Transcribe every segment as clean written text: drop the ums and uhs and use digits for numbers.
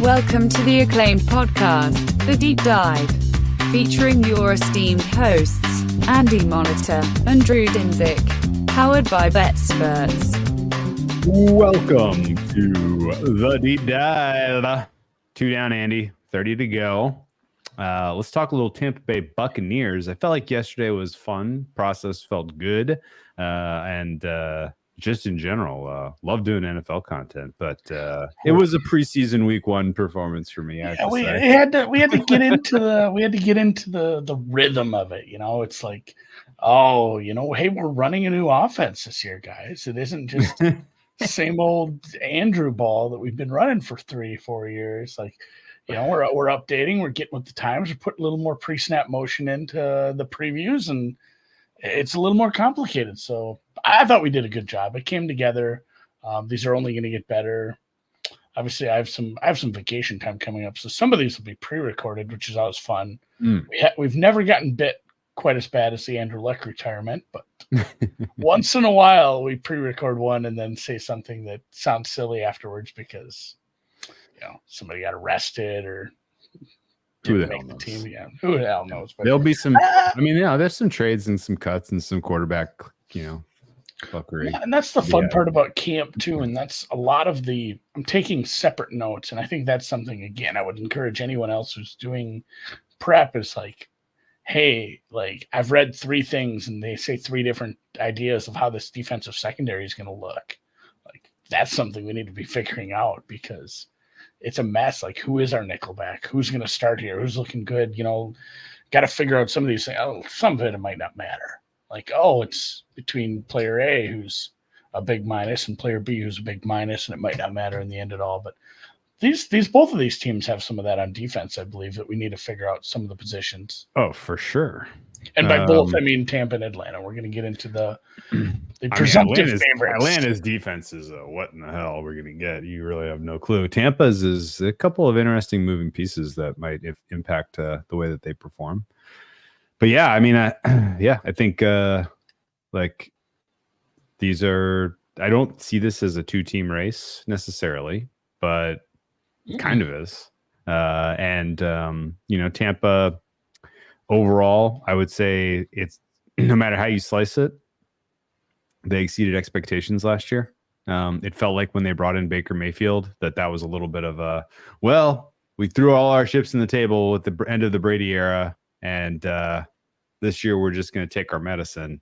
Welcome to the acclaimed podcast, The Deep Dive, featuring your esteemed hosts, Andy Monitor and Drew Dinzik, powered by BetSperts. Welcome to The Deep Dive. 2 down, Andy, 30 to go. Let's talk a little Tampa Bay Buccaneers. I felt like yesterday was fun. Process felt good. And just in general, love doing NFL content, but it was a preseason week 1 performance for me. We had to get into the rhythm of it. It's like, hey, we're running a new offense this year, guys. It isn't just same old Andrew ball that we've been running for 3-4 years. Like, we're updating, we're getting with the times, we're putting a little more pre-snap motion into the previews, and it's a little more complicated. So I thought we did a good job. It came together. These are only going to get better. Obviously, I have some vacation time coming up, so some of these will be pre-recorded, which is always fun. We've never gotten bit quite as bad as the Andrew Luck retirement, but once in a while we pre-record one and then say something that sounds silly afterwards because somebody got arrested or who the hell knows? Team. Yeah, who the hell knows? But there'll be some. There's some trades and some cuts and some quarterback, fuckery. Yeah, and that's the fun part about camp too. And that's a lot of I'm taking separate notes, and I think that's something again I would encourage anyone else who's doing prep is like, hey, like I've read 3 things and they say 3 different ideas of how this defensive secondary is going to look. Like that's something we need to be figuring out because it's a mess. Like, who is our nickelback? Who's going to start here? Who's looking good? Got to figure out some of these things. Oh, some of it might not matter. Like, it's between player A, who's a big minus, and player B, who's a big minus, and it might not matter in the end at all. But both of these teams have some of that on defense, I believe, that we need to figure out some of the positions. Oh, for sure. And by both, I mean Tampa and Atlanta. We're going to get into the presumptive favorites. Atlanta's defense is what in the hell we're going to get. You really have no clue. Tampa's is a couple of interesting moving pieces that might impact the way that they perform. But yeah, I think like these are. I don't see this as a 2-team race necessarily, but kind of is. Tampa. Overall, I would say it's no matter how you slice it, they exceeded expectations last year. It felt like when they brought in Baker Mayfield that was a little bit of we threw all our chips in the table at the end of the Brady era, and this year we're just going to take our medicine.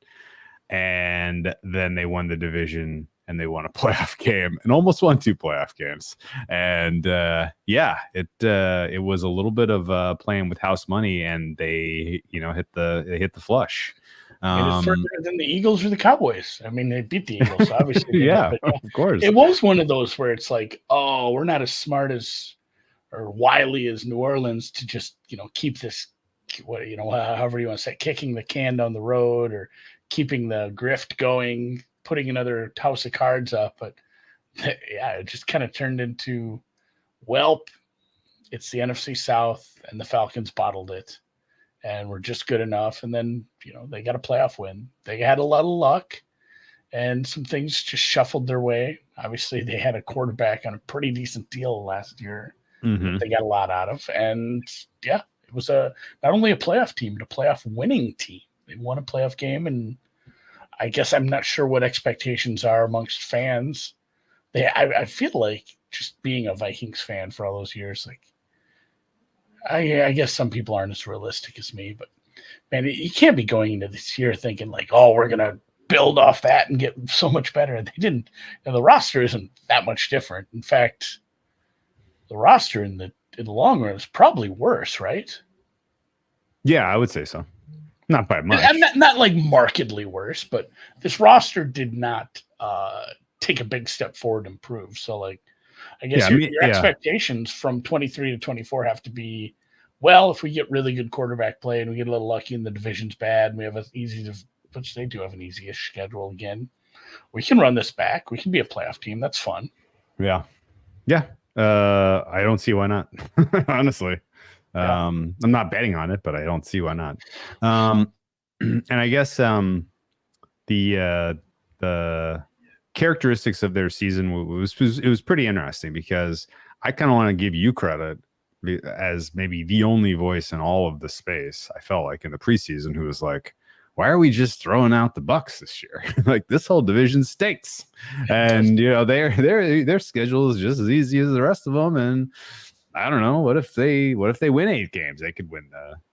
And then they won the division and they won a playoff game and almost won 2 playoff games. And it was a little bit of playing with house money, and they hit the flush. It's further than the Eagles or the Cowboys. I mean, they beat the Eagles, obviously. Yeah, of course. It was one of those where it's like, we're not as smart as or wily as New Orleans to just keep this, however you want to say, kicking the can down the road or keeping the grift going, putting another house of cards up. But it just kind of turned into, it's the NFC South and the Falcons bottled it and we're just good enough. And then, they got a playoff win. They had a lot of luck and some things just shuffled their way. Obviously they had a quarterback on a pretty decent deal last year. Mm-hmm. They got a lot out of, and it was not only a playoff team, but a playoff winning team. They won a playoff game, and I guess I'm not sure what expectations are amongst fans. I feel like just being a Vikings fan for all those years, like I guess some people aren't as realistic as me, but man, you can't be going into this year thinking like, we're going to build off that and get so much better. They didn't. The roster isn't that much different. In fact, the roster in the long run is probably worse, right? Yeah, I would say so. Not by much. Not like markedly worse, but this roster did not take a big step forward and improve. So, like, I guess your expectations from 23 to 24 have to be, if we get really good quarterback play and we get a little lucky and the division's bad and we have which they do have an easy-ish schedule again, we can run this back. We can be a playoff team. That's fun. Yeah. Yeah. I don't see why not, honestly. I'm not betting on it, but I don't see why not. And I guess the characteristics of their season was pretty interesting because I kind of want to give you credit as maybe the only voice in all of the space, I felt like in the preseason, who was like, why are we just throwing out the Bucs this year? Like, this whole division stinks. And, you know, their schedule is just as easy as the rest of them. And I don't know, what if they win 8 games? They could win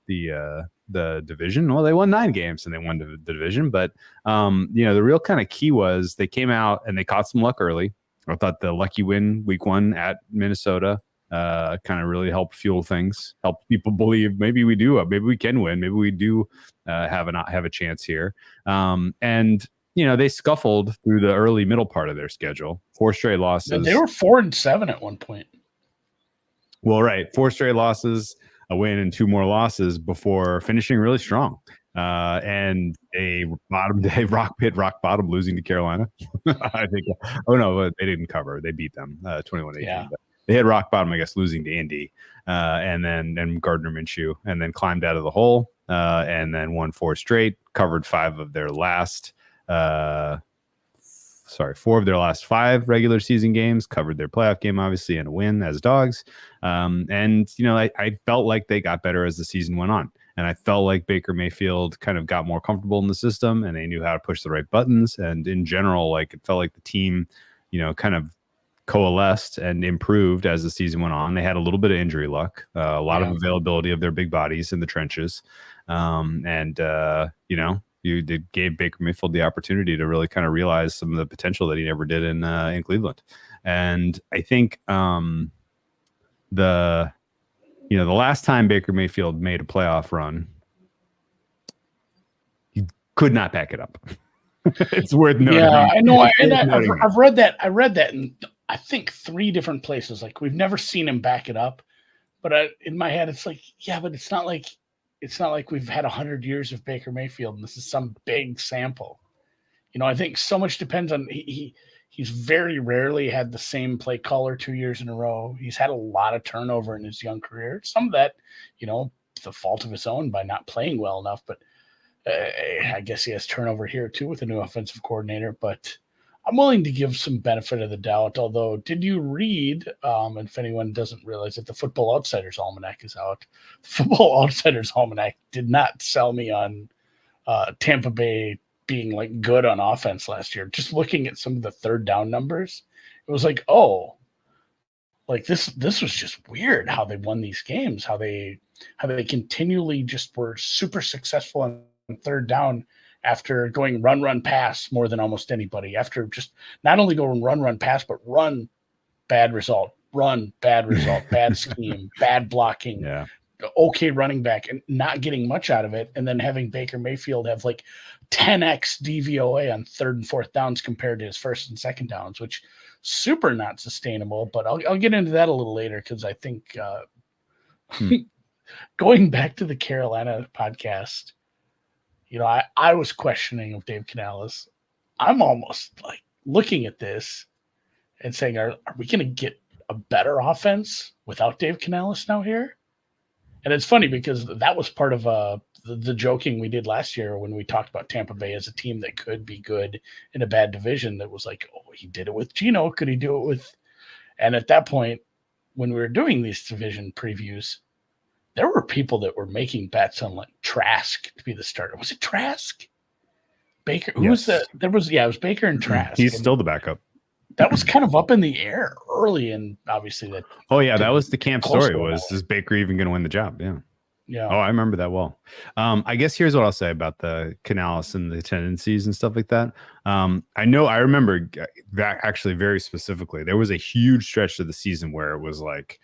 the division. Well, they won 9 games and they won the division. But, you know, the real kind of key was they came out and they caught some luck early. I thought the lucky win week 1 at Minnesota kind of really helped fuel things, help people believe maybe we can win, maybe we do have a chance here. And you know, they scuffled through the early middle part of their schedule, 4 straight losses. They were 4-7 at one point. Well, right, 4 straight losses, a win, and 2 more losses before finishing really strong. And a rock bottom, losing to Carolina. I think. Oh no, they didn't cover. They beat them 21-18. Yeah. But they hit rock bottom, I guess, losing to Indy, and Gardner Minshew, and then climbed out of the hole, and then won 4 straight, covered 4 of their last 5 regular season games, covered their playoff game, obviously, and a win as dogs. And, you know, I felt like they got better as the season went on. And I felt like Baker Mayfield kind of got more comfortable in the system and they knew how to push the right buttons. And in general, like, it felt like the team, you know, kind of coalesced and improved as the season went on. They had a little bit of injury luck, a lot of availability of their big bodies in the trenches. You know, they gave Baker Mayfield the opportunity to really kind of realize some of the potential that he never did in Cleveland. And I think the last time Baker Mayfield made a playoff run, he could not back it up. It's worth noting. Yeah, I know. I've read that. I read that in, I think, 3 different places. Like, we've never seen him back it up. But in my head, it's like, yeah, but it's not like we've had 100 years of Baker Mayfield and this is some big sample. You know, I think so much depends on he's very rarely had the same play caller 2 years in a row. He's had a lot of turnover in his young career. Some of that, you know, the fault of his own by not playing well enough. But I guess he has turnover here too with a new offensive coordinator. But I'm willing to give some benefit of the doubt. Although, did you read, and if anyone doesn't realize it, the Football Outsiders Almanac is out. The Football Outsiders Almanac did not sell me on Tampa Bay being like good on offense last year. Just looking at some of the third down numbers, it was like, oh, like this was just weird how they won these games, how they continually just were super successful on third down after going run pass more than almost anybody, after just not only going run pass, but run bad result, bad scheme, bad blocking. Yeah. Okay running back and not getting much out of it, and then having Baker Mayfield have like 10x DVOA on 3rd and 4th downs compared to his 1st and 2nd downs, which super not sustainable. But I'll get into that a little later because I think going back to the Carolina podcast, you know, I was questioning of Dave Canales. I'm almost like looking at this and saying, are we going to get a better offense without Dave Canales now here? And it's funny because that was part of the joking we did last year when we talked about Tampa Bay as a team that could be good in a bad division. That was like, oh, he did it with Geno. Could he do it with? And at that point, when we were doing these division previews, there were people that were making bets on like Trask to be the starter. Was it Trask? Baker? Who was that? It was Baker and Trask. He's still the backup. That was kind of up in the air early, and obviously that. Oh yeah, that was the camp story. Is Baker even going to win the job? Yeah. Yeah. Oh, I remember that well. I guess here's what I'll say about the Canales and the tendencies and stuff like that. I remember that actually very specifically. There was a huge stretch of the season where it was like,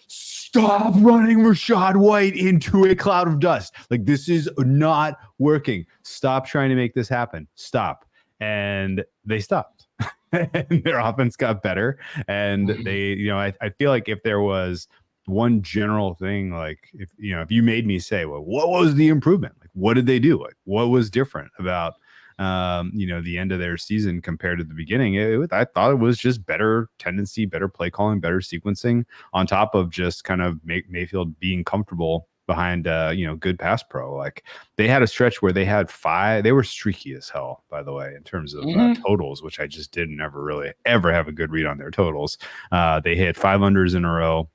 stop running Rachaad White into a cloud of dust. Like, this is not working. Stop trying to make this happen. Stop. And they stopped. And their offense got better. And they, you know, I feel like if there was one general thing, like if you made me say, well, what was the improvement? Like, what did they do? Like, what was different about, the end of their season compared to the beginning? I thought it was just better tendency, better play calling, better sequencing on top of just kind of Mayfield being comfortable behind good pass pro. Like they had a stretch where they had 5. They were streaky as hell, by the way, in terms of totals, which I just didn't ever really ever have a good read on their totals. They hit 5 unders in a row,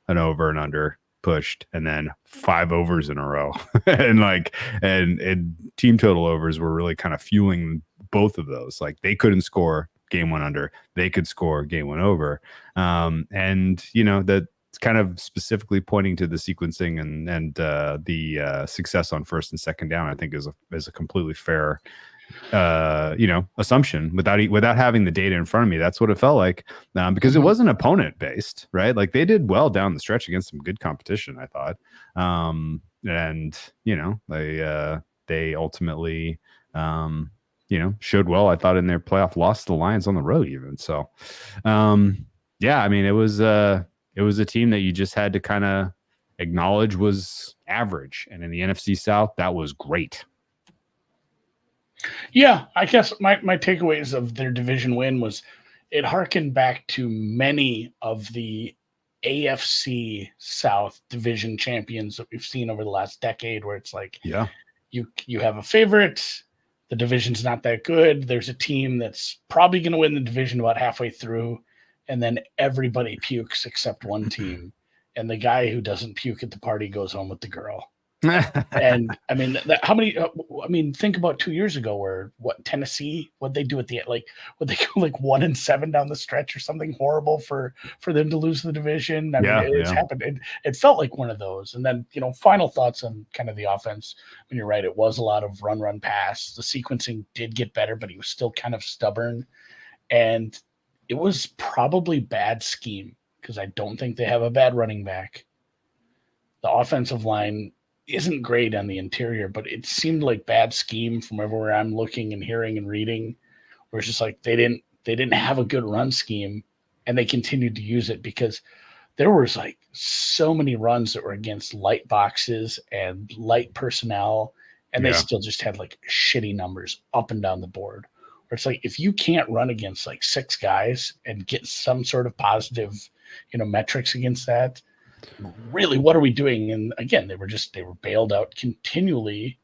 an over and under pushed, and then 5 overs in a row. and team total overs were really kind of fueling both of those. Like they couldn't score game 1 under, they could score game 1 over. That's kind of specifically pointing to the sequencing and the success on first and second down, I think is a completely fair assumption without having the data in front of me. That's what it felt like, because it wasn't opponent based, right? Like they did well down the stretch against some good competition, I thought. They ultimately showed well, I thought, in their playoff loss to the Lions on the road even. So I mean, it was a team that you just had to kind of acknowledge was average, and in the NFC South that was great. Yeah, I guess my takeaways of their division win was it harkened back to many of the AFC South division champions that we've seen over the last decade, where it's like, you have a favorite, the division's not that good, there's a team that's probably going to win the division about halfway through, and then everybody pukes except one team, and the guy who doesn't puke at the party goes home with the girl. And I mean, think about 2 years ago where Tennessee, what they do at the end, like would they go like 1-7 down the stretch or something horrible for them to lose the division? I mean, it's happened. It felt like one of those. And then, final thoughts on kind of the offense. When you're right, it was a lot of run, pass. The sequencing did get better, but he was still kind of stubborn. And it was probably bad scheme, because I don't think they have a bad running back. The offensive line isn't great on the interior, but it seemed like bad scheme from everywhere I'm looking and hearing and reading, where it's just like they didn't have a good run scheme, and they continued to use it because there was like so many runs that were against light boxes and light personnel, and they still just had like shitty numbers up and down the board. Where it's like, if you can't run against like 6 guys and get some sort of positive, metrics against that, really, what are we doing? And again, they were bailed out continually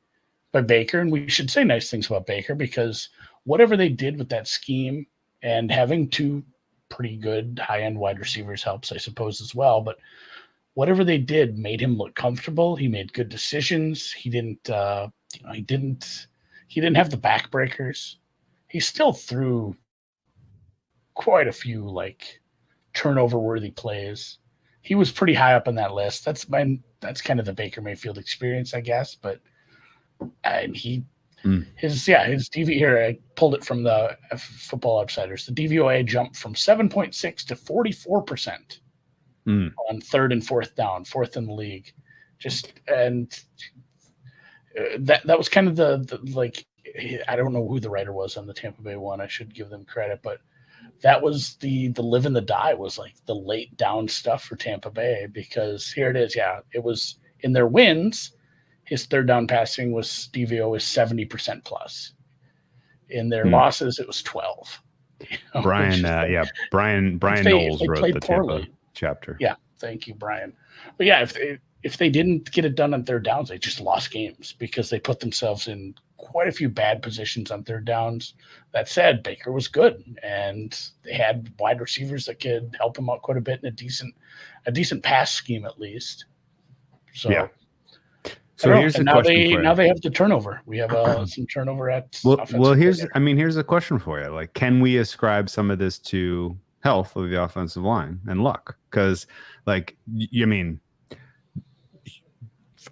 by Baker. And we should say nice things about Baker, because whatever they did with that scheme, and having 2 pretty good high-end wide receivers helps, I suppose, as well. But whatever they did made him look comfortable. He made good decisions. He didn't have the backbreakers. He still threw quite a few like turnover-worthy plays. He was pretty high up on that list. That's kind of the Baker Mayfield experience, I guess. But his DV here, I pulled it from the Football Outsiders. The DVOA jumped from 7.6 to 44% on third and fourth down, fourth in the league. That was kind of the like, I don't know who the writer was on the Tampa Bay one. I should give them credit, but that was the live and the die, was like the late down stuff for Tampa Bay, because here it is. Yeah, it was in their wins. His third down passing was DVO was 70% plus. In their losses, it was 12. Brian Knowles wrote the Tampa chapter. Yeah, thank you, Brian. But yeah, if they didn't get it done on third downs, they just lost games because they put themselves in quite a few bad positions on third downs. That said, Baker was good, and they had wide receivers that could help him out quite a bit in a decent pass scheme, at least. So, yeah. So here's the question for you. Now they have the turnover. We have some turnover at. Well, here's a question for you. Like, can we ascribe some of this to health of the offensive line and luck? Because, like, I mean,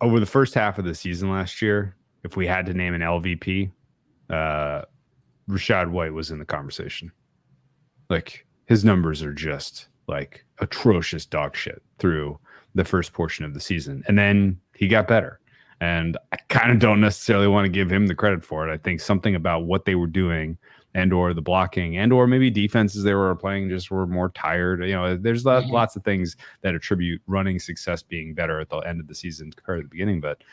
over the first half of the season last year, if we had to name an LVP, Rachaad White was in the conversation. Like, his numbers are just like atrocious dog shit through the first portion of the season, and then he got better. And I kind of don't necessarily want to give him the credit for it. I think something about what they were doing, and or the blocking, and or maybe defenses they were playing just were more tired. There's lots of things that attribute running success being better at the end of the season compared to the beginning. But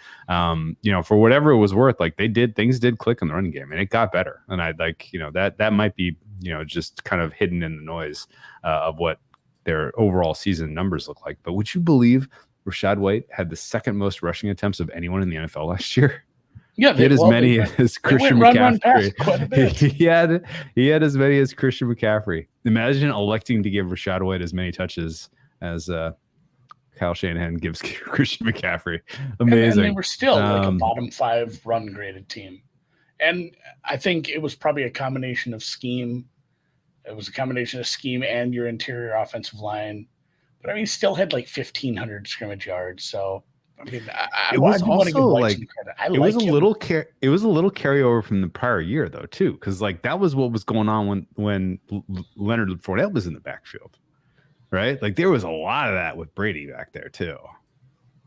for whatever it was worth, like things did click in the running game, and it got better. And I'd like that might be just kind of hidden in the noise of what their overall season numbers look like. But would you believe Rachaad White had the second most rushing attempts of anyone in the NFL last year. Yeah, he had as many as Christian McCaffrey. Quite a bit. he had as many as Christian McCaffrey. Imagine electing to give Rachaad White as many touches as Kyle Shanahan gives Christian McCaffrey. Amazing. And they were still like a bottom 5 run graded team. And I think it was probably a combination of scheme. It was a combination of scheme and your interior offensive line. But I mean, he still had like 1,500 scrimmage yards. So I mean, it was also like it was a little carryover from the prior year though too, because like that was what was going on when Leonard Fournette was in the backfield, right? Like there was a lot of that with Brady back there too,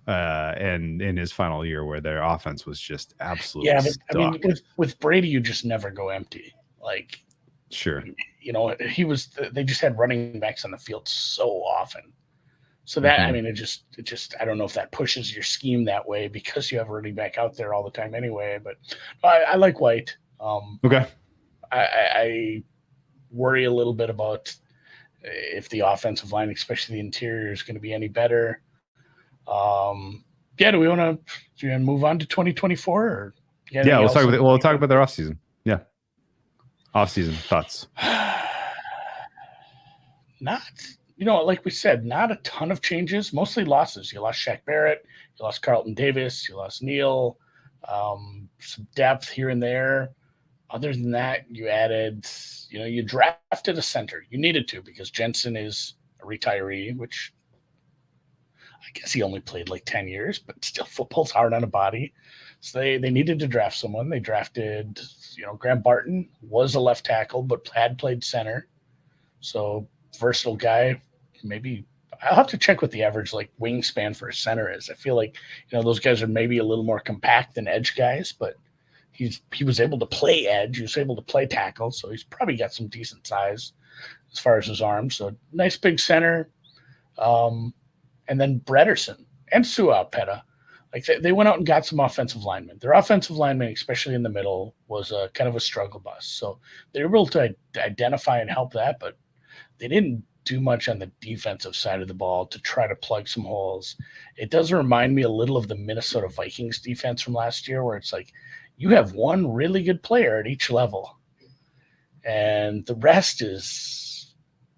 and in his final year where their offense was just absolutely but stuck. I mean, with Brady, you just never go empty. Like, sure, they just had running backs on the field so often. So that, I mean, it just, I don't know if that pushes your scheme that way because you have a running back out there all the time anyway, but I like White. Okay. I worry a little bit about if the offensive line, especially the interior, is going to be any better. Do we want to move on to 2024? Or we'll talk about their offseason. Yeah. Offseason thoughts. Like we said, not a ton of changes, mostly losses. You lost Shaq Barrett, you lost Carlton Davis, you lost Neal, some depth here and there. Other than that, you added, you drafted a center. You needed to because Jensen is a retiree, which I guess he only played like 10 years, but still football's hard on a body. So they needed to draft someone. They drafted, Graham Barton was a left tackle, but had played center. So versatile guy. Maybe I'll have to check what the average like wingspan for a center is. I feel like those guys are maybe a little more compact than edge guys, but he was able to play edge. He was able to play tackle, so he's probably got some decent size as far as his arm. So nice big center, and then Brederson and Su'a-Peta. Like they went out and got some offensive linemen. Their offensive linemen, especially in the middle, was a kind of a struggle bus. So they were able to identify and help that, but they didn't do much on the defensive side of the ball to try to plug some holes. It does remind me a little of the Minnesota Vikings defense from last year, where it's like you have one really good player at each level, and the rest is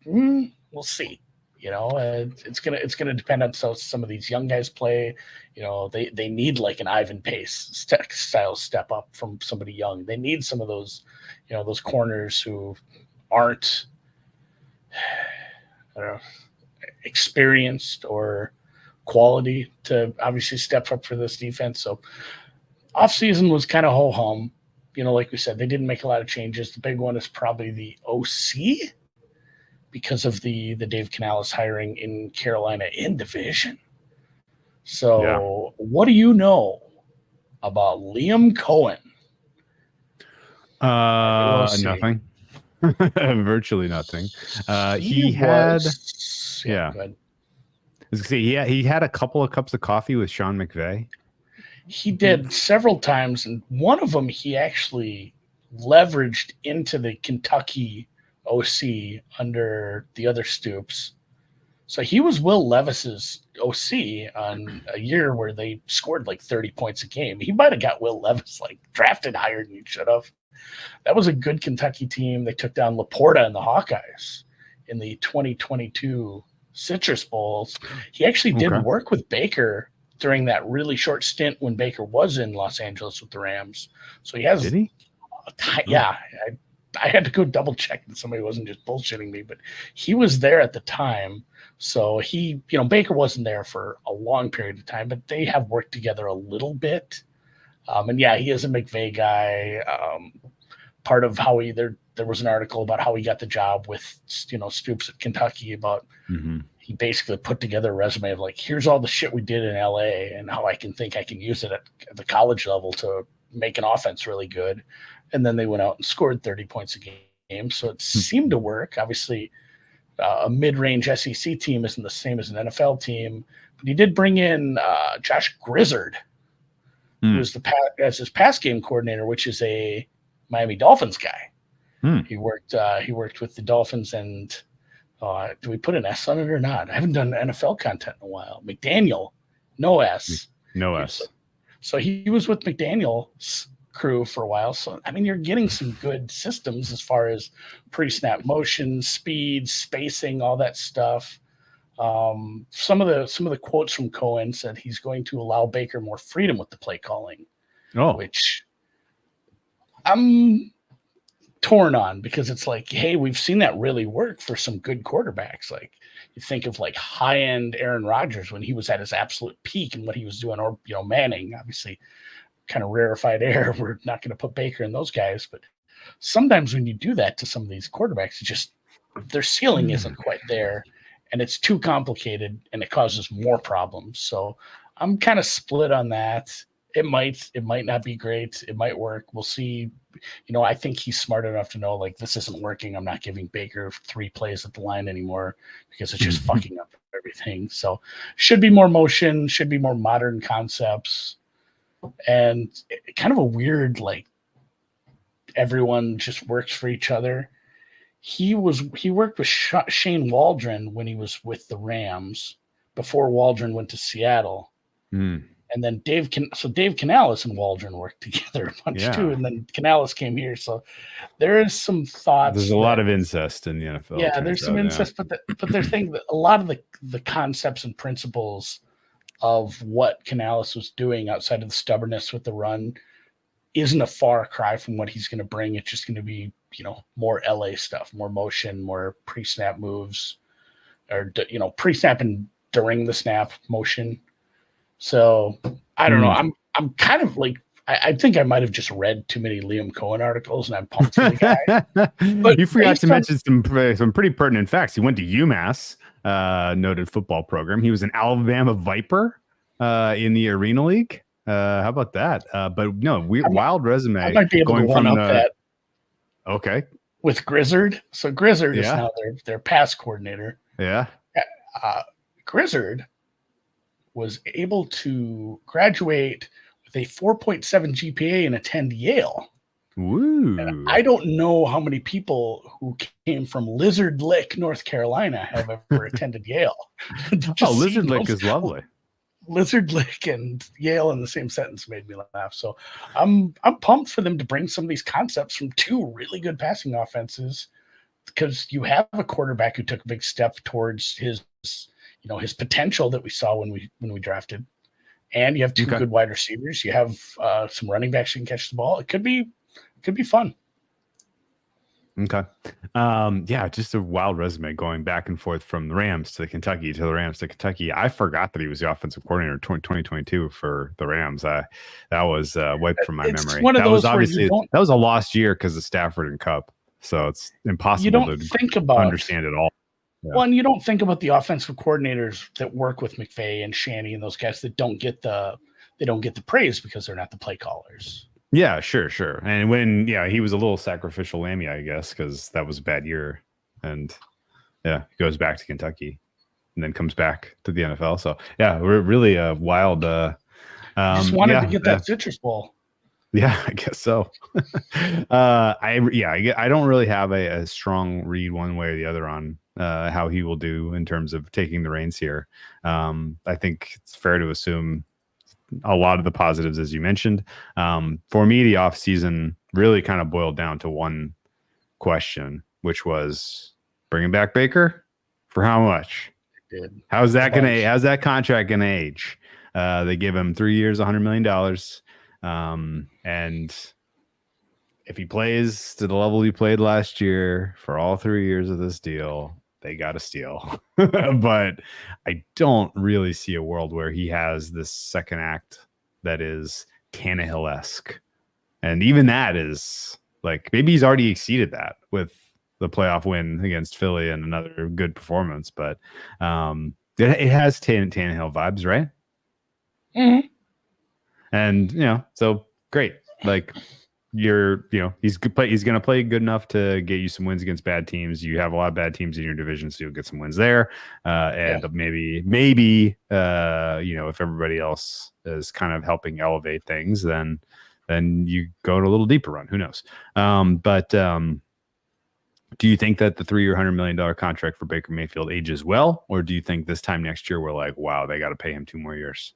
we'll see. It's gonna depend on how some of these young guys play. They need like an Ivan Pace style step up from somebody young. They need some of those, those corners who aren't, I don't know, experienced or quality to obviously step up for this defense. So offseason was kind of ho-hum. Like we said, they didn't make a lot of changes. The big one is probably the OC because of the Dave Canales hiring in Carolina in division. So What do you know about Liam Cohen? Nothing. Virtually nothing. He had a couple of cups of coffee with Sean McVay. He did several times, and one of them he actually leveraged into the Kentucky OC under the other Stoops. So he was Will Levis's OC on a year where they scored like 30 points a game. He might have got Will Levis like drafted higher than he should have. That was a good Kentucky team. They took down Laporta and the Hawkeyes in the 2022 Citrus Bowls. He actually did work with Baker during that really short stint when Baker was in Los Angeles with the Rams. So he has. Did he? Yeah. I had to go double check that somebody wasn't just bullshitting me, but he was there at the time. So he, Baker wasn't there for a long period of time, but they have worked together a little bit. And he is a McVay guy. Part of how there was an article about how he got the job with, Stoops at Kentucky about he basically put together a resume of like, here's all the shit we did in LA and how I can use it at the college level to make an offense really good. And then they went out and scored 30 points a game. So it seemed to work. Obviously, a mid-range SEC team isn't the same as an NFL team, but he did bring in Josh Grizzard, who was as his pass game coordinator, which is a Miami Dolphins guy. He worked with the Dolphins, and do we put an S on it or not? I haven't done NFL content in a while. McDaniel No S. No Yeah, S. so he was with McDaniel's crew for a while. So I mean, you're getting some good systems as far as pre-snap motion, speed, spacing, all that stuff. Some of the quotes from Cohen said he's going to allow Baker more freedom with the play calling, which I'm torn on, because it's like, hey, we've seen that really work for some good quarterbacks. Like you think of like high end Aaron Rodgers when he was at his absolute peak and what he was doing, or Manning, obviously kind of rarefied air. We're not going to put Baker in those guys, but sometimes when you do that to some of these quarterbacks, it just their ceiling isn't quite there, and it's too complicated, and it causes more problems. So I'm kind of split on that. It might not be great. It might work. We'll see. I think he's smart enough to know, like, this isn't working. I'm not giving Baker 3 plays at the line anymore because it's just fucking up everything. So should be more motion, should be more modern concepts, and kind of a weird, like, everyone just works for each other. He worked with Shane Waldron when he was with the Rams before Waldron went to Seattle. And then Dave Canales and Waldron worked together a bunch too. And then Canales came here. So there is some thoughts. There's a lot of incest in the NFL. Yeah, there's some incest, but they're thinking that a lot of the concepts and principles of what Canales was doing outside of the stubbornness with the run isn't a far cry from what he's going to bring. It's just going to be, more LA stuff, more motion, more pre-snap moves, or, pre-snap and during the snap motion. So I don't know. I'm kind of like, I think I might have just read too many Liam Cohen articles, and I'm pumped for the guy. But you forgot to mention some pretty pertinent facts. He went to UMass, noted football program. He was an Alabama Viper in the Arena League. How about that? But no, wild resume. I might be able to one up that. Okay. With Grizzard. So Grizzard is now their pass coordinator. Yeah. Grizzard was able to graduate with a 4.7 GPA and attend Yale. Woo. And I don't know how many people who came from Lizard Lick, North Carolina, have ever attended Yale. Lizard Lick is lovely. Lizard Lick and Yale in the same sentence made me laugh. So I'm pumped for them to bring some of these concepts from 2 really good passing offenses, because you have a quarterback who took a big step towards his potential that we saw when we drafted, and you have 2 good wide receivers. You have some running backs who can catch the ball. It could be fun. Okay. Just a wild resume going back and forth from the Rams to Kentucky, to the Rams to Kentucky. I forgot that he was the offensive coordinator in 2022 for the Rams. That was wiped from my memory. That was a lost year because of Stafford and Cup. So it's impossible to understand it all. Yeah. Well, and you don't think about the offensive coordinators that work with McVay and Shanny and those guys that don't get the praise because they're not the play callers. Yeah, sure. And when he was a little sacrificial lammy, I guess, because that was a bad year, and he goes back to Kentucky, and then comes back to the NFL. So we're really a wild. Just wanted to get that Citrus Bowl. Yeah, I guess so. I don't really have a strong read one way or the other on how he will do in terms of taking the reins here. I think it's fair to assume a lot of the positives, as you mentioned. For me, the offseason really kind of boiled down to one question, which was bringing back Baker for how much? How's that contract going to age? They give him 3 years, $100 million. And if he plays to the level he played last year for all 3 years of this deal, they got to steal. But I don't really see a world where he has this second act that is Tannehill-esque. And even that is like, maybe he's already exceeded that with the playoff win against Philly and another good performance. But it has Tannehill vibes, right? Mm-hmm. And, so great. Like, he's going to play good enough to get you some wins against bad teams. You have a lot of bad teams in your division, so you'll get some wins there. Maybe if everybody else is kind of helping elevate things, then you go to a little deeper run. Who knows? But do you think that the 3-year, $100 million contract for Baker Mayfield ages well, or do you think this time next year we're like, wow, they got to pay him 2 more years?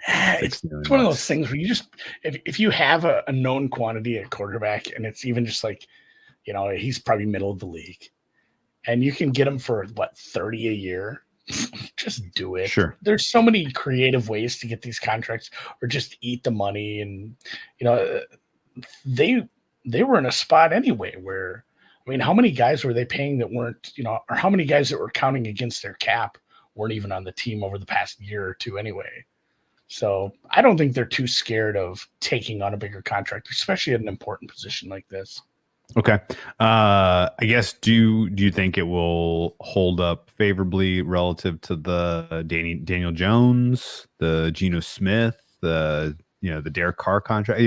It's one of those things where you just if you have a known quantity at quarterback, and it's even just like, he's probably middle of the league, and you can get him for what, 30 a year, just do it. Sure. There's so many creative ways to get these contracts, or just eat the money. And they were in a spot anyway where, I mean, how many guys were they paying that weren't, or how many guys that were counting against their cap weren't even on the team over the past year or two anyway? So I don't think they're too scared of taking on a bigger contract, especially at an important position like this. Okay. I guess, do you think it will hold up favorably relative to the Daniel Jones, the Geno Smith, the Derek Carr contract?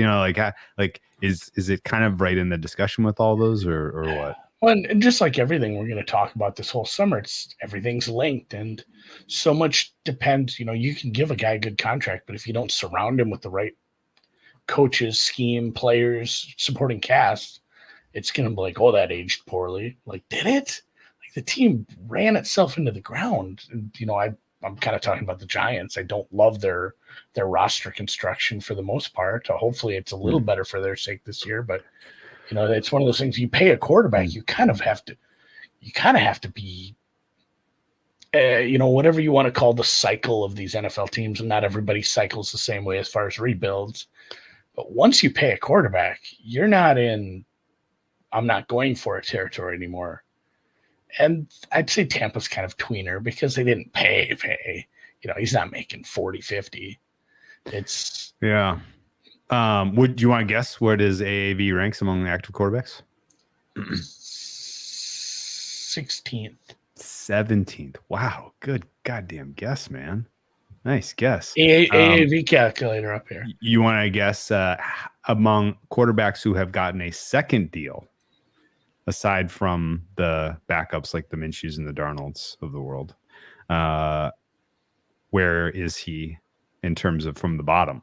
Is it kind of right in the discussion with all those, or what? Well, and just like everything we're going to talk about this whole summer, everything's linked, and so much depends. You can give a guy a good contract, but if you don't surround him with the right coaches, scheme, players, supporting cast, it's going to be like, oh, that aged poorly. Like, did it? Like, the team ran itself into the ground. And, I'm kind of talking about the Giants. I don't love their roster construction for the most part. Hopefully it's a little better for their sake this year, but it's one of those things. You pay a quarterback, you kind of have to be, whatever you want to call the cycle of these NFL teams, and not everybody cycles the same way as far as rebuilds. But once you pay a quarterback, you're not in, I'm not going for a territory anymore. And I'd say Tampa's kind of tweener because they didn't pay. He's not making 40, 50. It's yeah. Would you want to guess where does AAV ranks among active quarterbacks? 16th. 17th. Wow. Good goddamn guess, man. Nice guess. AAV calculator up here. You want to guess among quarterbacks who have gotten a second deal, aside from the backups like the Minshews and the Darnolds of the world, where is he in terms of from the bottom?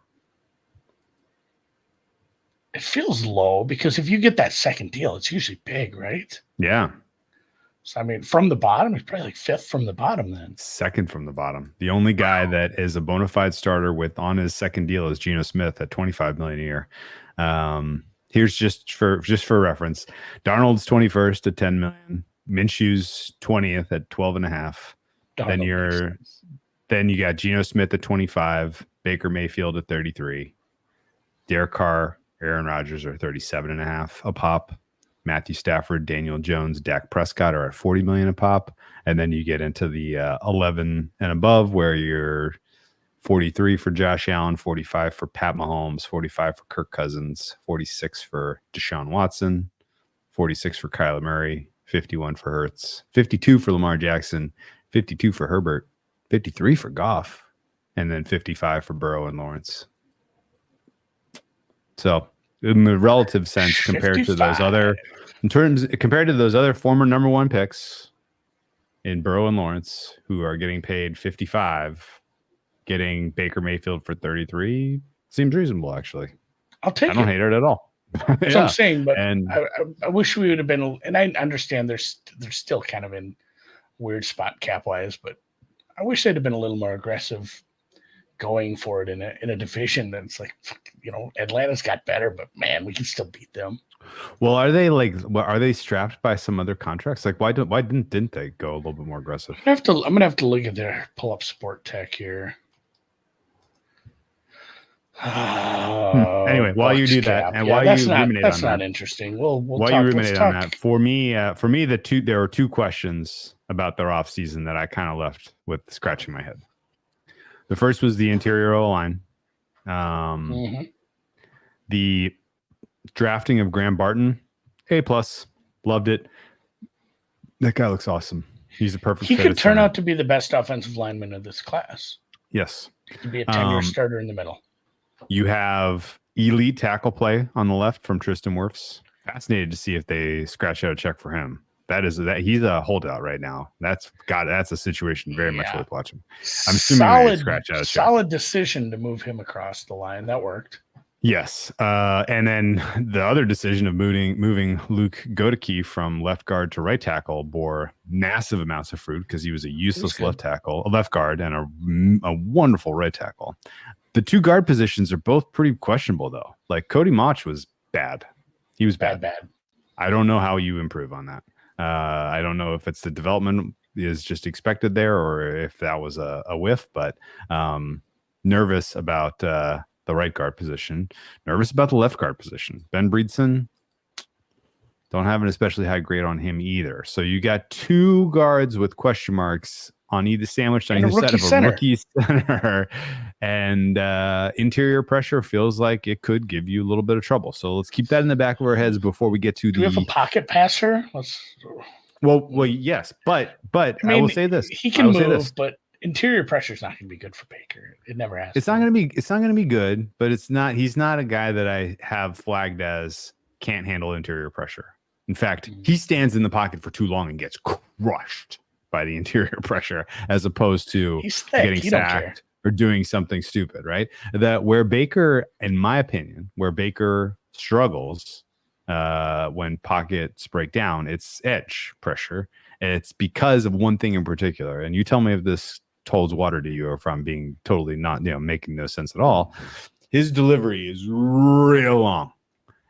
It feels low because if you get that second deal, it's usually big, right? Yeah. So, I mean, from the bottom, it's probably like fifth from the bottom then. Second from the bottom. The only guy that is a bona fide starter on his second deal is Geno Smith at $25 million a year. Here's just for reference. Darnold's 21st at $10 million. Minshew's 20th at 12.5. Then you got Geno Smith at 25, Baker Mayfield at 33, Derek Carr, Aaron Rodgers are 37.5 a pop. Matthew Stafford, Daniel Jones, Dak Prescott are at $40 million a pop. And then you get into the 11 and above, where you're 43 for Josh Allen, 45 for Pat Mahomes, 45 for Kirk Cousins, 46 for Deshaun Watson, 46 for Kyler Murray, 51 for Hurts, 52 for Lamar Jackson, 52 for Herbert, 53 for Goff, and then 55 for Burrow and Lawrence. So in the relative sense, compared to those other former number one picks in Burrow and Lawrence, who are getting paid 55, getting Baker Mayfield for 33 seems reasonable, actually. I'll take it. I don't hate it at all. That's what I'm saying, but I wish we would have been, and I understand they're still kind of in weird spot cap wise, but I wish they'd have been a little more aggressive going for it in a division that's like, Atlanta's got better, but man, we can still beat them. Well, are they strapped by some other contracts? Like, why didn't they go a little bit more aggressive? I'm gonna have to look at their pull up Sport Tech here. Anyway, while you do that, and while you ruminate on that, that's not interesting. We'll while you ruminate on that, for me, there are two questions about their offseason that I kind of left with scratching my head. The first was the interior O-line. The drafting of Graham Barton, A+, loved it. That guy looks awesome. He's a perfect fit. He could turn out to be the best offensive lineman of this class. Yes. He could be a 10-year starter in the middle. You have elite tackle play on the left from Tristan Wirfs. Fascinated to see if they scratch out a check for him. He's a holdout right now. That's a situation very much worth watching. I'm assuming they scratch out a check. Solid decision to move him across the line. That worked. Yes. And then the other decision of moving Luke Godeke from left guard to right tackle bore massive amounts of fruit because he was a useless left guard, and a wonderful right tackle. The two guard positions are both pretty questionable, though. Like Cody Mauch was bad. He was bad. I don't know how you improve on that. I don't know if it's the development is just expected there or if that was a whiff, but nervous about the right guard position, nervous about the left guard position. Ben Breedson, don't have an especially high grade on him either. So you got two guards with question marks on either sandwiched on either side of a rookie center, and interior pressure feels like it could give you a little bit of trouble. So let's keep that in the back of our heads before we get to Do we have a pocket passer? Well, yes, but I will say this: he can move, but interior pressure is not going to be good for Baker. It never has. It's not going to be good, but it's not. He's not a guy that I have flagged as can't handle interior pressure. In fact, he stands in the pocket for too long and gets crushed by the interior pressure, as opposed to getting sacked or doing something stupid. Right? That where Baker, in my opinion, where Baker struggles when pockets break down, it's edge pressure. It's because of one thing in particular, and you tell me if this holds water to you or if I'm being totally not, making no sense at all. His delivery is real long.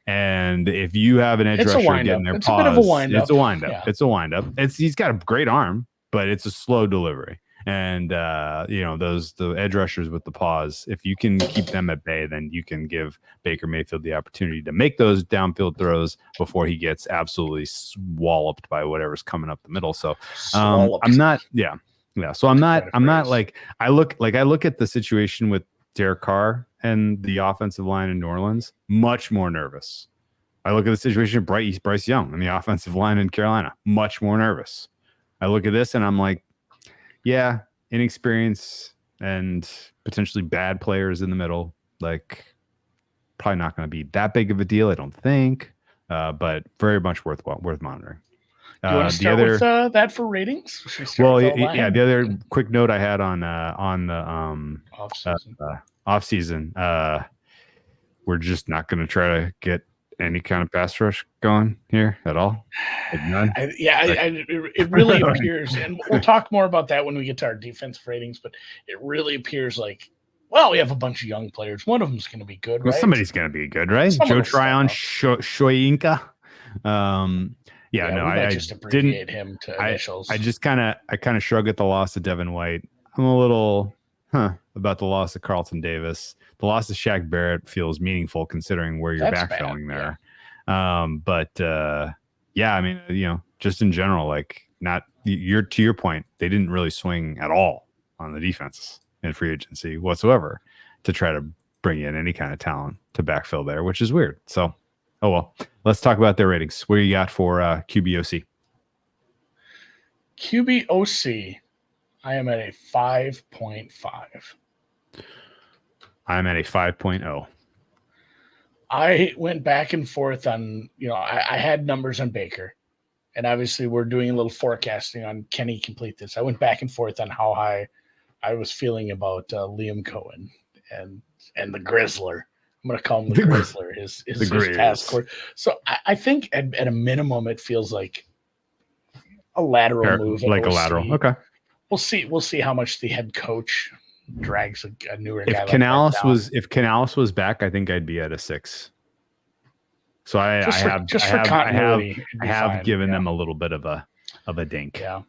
And if you have an edge rusher getting their paws, it's a windup. It's a windup. He's got a great arm, but it's a slow delivery. And the edge rushers with the paws, if you can keep them at bay, then you can give Baker Mayfield the opportunity to make those downfield throws before he gets absolutely walloped by whatever's coming up the middle. So I'm not, So I'm not like I look at the situation with Derek Carr and the offensive line in New Orleans, much more nervous. I look at the situation with Bryce Young and the offensive line in Carolina, much more nervous. I look at this and I'm like, yeah, inexperience and potentially bad players in the middle, like probably not going to be that big of a deal, I don't think, but very much worth monitoring. Do you want to start with that for ratings? The other quick note I had on the offseason, we're just not going to try to get any kind of pass rush going here at all. Like none. It really appears, and we'll talk more about that when we get to our defensive ratings. But it really appears like, we have a bunch of young players. One of them's going to be good, right? Somebody's going to be good, right? Joe Tryon, Shoyinka. I just abbreviate him to initials. I kind of shrug at the loss of Devin White. I'm a little about the loss of Carlton Davis. The loss of Shaq Barrett feels meaningful considering where you're backfilling there. Just in general, like to your point, they didn't really swing at all on the defense in free agency whatsoever to try to bring in any kind of talent to backfill there, which is weird. So, oh well. Let's talk about their ratings. What do you got for QBOC? QBOC, I am at a 5.5. I'm at a 5.0. I went back and forth on, I had numbers on Baker, and obviously we're doing a little forecasting on can he complete this. I went back and forth on how high I was feeling about Liam Cohen and the Grizzler. I'm going to call him the Grizzler, his past court. So I think at a minimum, it feels like a lateral move. Like a lateral. Okay. We'll see how much the head coach drags a newer guy. If Canales was back, I think I'd be at a 6. So I have given them a little bit of a dink. Yeah.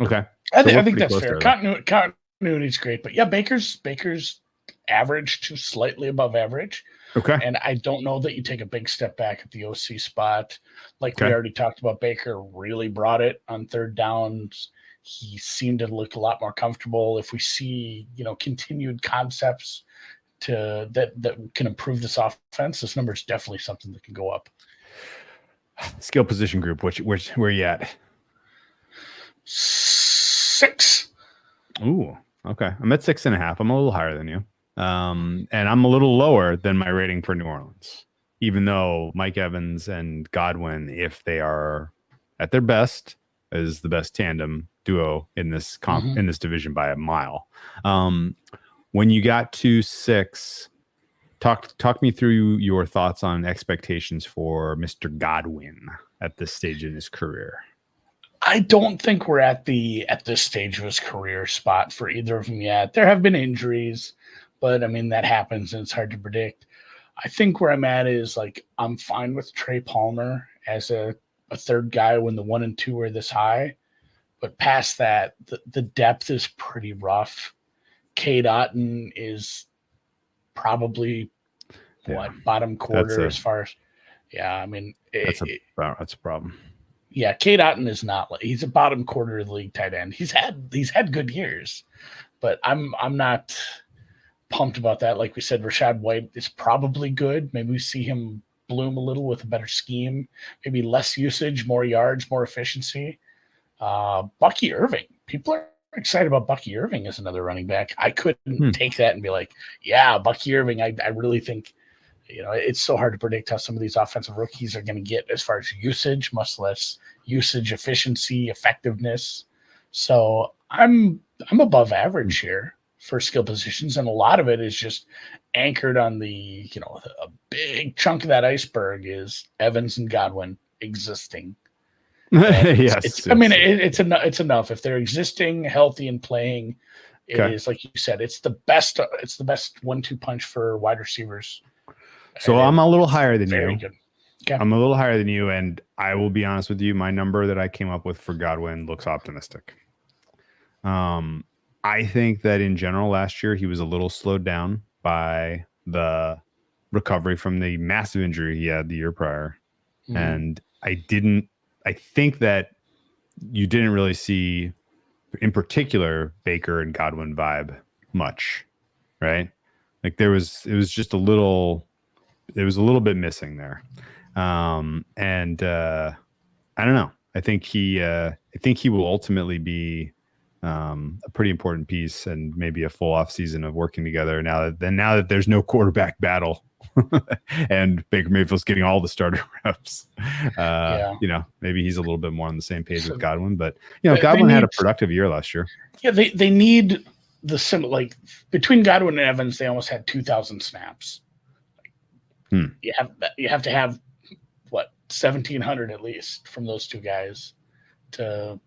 Okay. I think that's fair. Continuity's great, but Baker's average to slightly above average. Okay. And I don't know that you take a big step back at the OC spot. We already talked about, Baker really brought it on third downs. He seemed to look a lot more comfortable. If we see, continued concepts that can improve this offense, this number is definitely something that can go up. Skill position group, where are you at? 6. Ooh, okay. I'm at 6.5. I'm a little higher than you. And I'm a little lower than my rating for New Orleans, even though Mike Evans and Godwin, if they are at their best, is the best tandem duo in this in this division by a mile. When you got to 6, talk me through your thoughts on expectations for Mr. Godwin at this stage in his career. I don't think we're at this stage of his career spot for either of them yet. There have been injuries, but I mean that happens and it's hard to predict. I think where I'm at is like I'm fine with Trey Palmer as a third guy when the 1 and 2 are this high, but past that, the depth is pretty rough. Cade Otton is probably bottom quarter as far as I mean that's a problem. Yeah, Cade Otton is not. He's a bottom quarter of the league tight end. He's had good years, but I'm not pumped about that. Like we said, Rachaad White is probably good. Maybe we see him bloom a little with a better scheme. Maybe less usage, more yards, more efficiency. Bucky Irving. People are excited about Bucky Irving as another running back. I couldn't take that and be like, yeah, Bucky Irving. I really think. It's so hard to predict how some of these offensive rookies are going to get as far as usage, much less usage, efficiency, effectiveness. So I'm above average here for skill positions, and a lot of it is just anchored on a big chunk of that iceberg is Evans and Godwin existing. Yes. It's enough if they're existing, healthy, and playing. It is like you said. It's the best 1-2 punch for wide receivers. So I'm a little higher than you. Good. Okay. I'm a little higher than you, and I will be honest with you. My number that I came up with for Godwin looks optimistic. I think that in general last year he was a little slowed down by the recovery from the massive injury he had the year prior, and I think that you didn't really see, in particular, Baker and Godwin vibe much, right? Like it was just a little. There was a little bit missing there. I don't know. I think he will ultimately be a pretty important piece and maybe a full offseason of working together now that there's no quarterback battle and Baker Mayfield's getting all the starter reps. Maybe he's a little bit more on the same page with Godwin, but Godwin had a productive year last year. Yeah, they need between Godwin and Evans, they almost had 2,000 snaps. You have to have 1,700 at least from those two guys to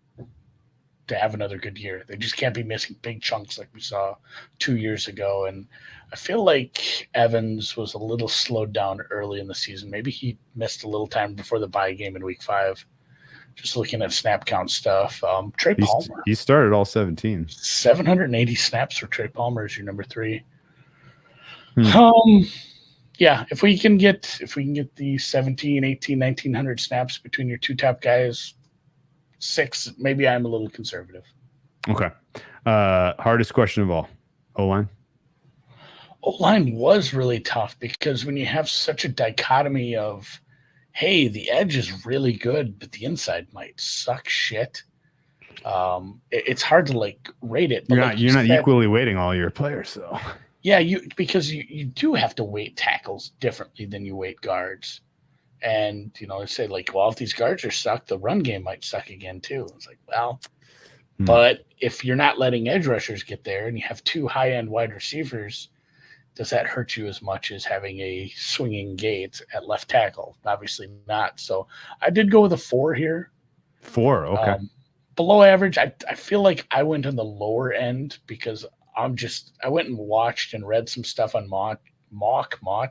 have another good year. They just can't be missing big chunks like we saw 2 years ago. And I feel like Evans was a little slowed down early in the season. Maybe he missed a little time before the bye game in week 5. Just looking at snap count stuff. Trey Palmer. He started all 17. 780 snaps for Trey Palmer as your number 3. Yeah, if we can get the 17, 18, 1900 snaps between your two top guys, 6, maybe I'm a little conservative. Okay. Hardest question of all, O-line? O-line was really tough because when you have such a dichotomy of, hey, the edge is really good, but the inside might suck shit. It's hard to rate it. But you're not equally weighting all your players, though. Yeah, because you do have to weight tackles differently than you weight guards. And, they say if these guards are suck, the run game might suck again too. It's but if you're not letting edge rushers get there and you have 2 high-end wide receivers, does that hurt you as much as having a swinging gate at left tackle? Obviously not. So I did go with a 4 here. 4, okay. Below average, I feel like I went on the lower end because I went and watched and read some stuff on Mock. I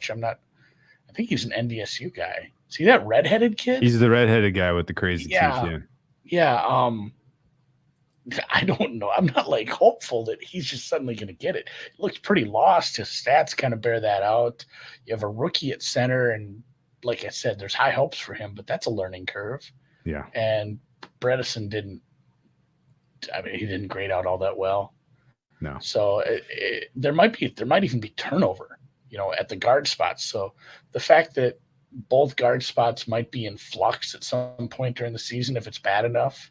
think he's an NDSU guy. See that redheaded kid? He's the redheaded guy with the crazy teeth. Yeah. I don't know. I'm not hopeful that he's just suddenly going to get it. He looks pretty lost. His stats kind of bear that out. You have a rookie at center, and like I said, there's high hopes for him, but that's a learning curve. Yeah. And Bredesen didn't grade out all that well. No. So there might even be turnover, at the guard spots. So the fact that both guard spots might be in flux at some point during the season, if it's bad enough,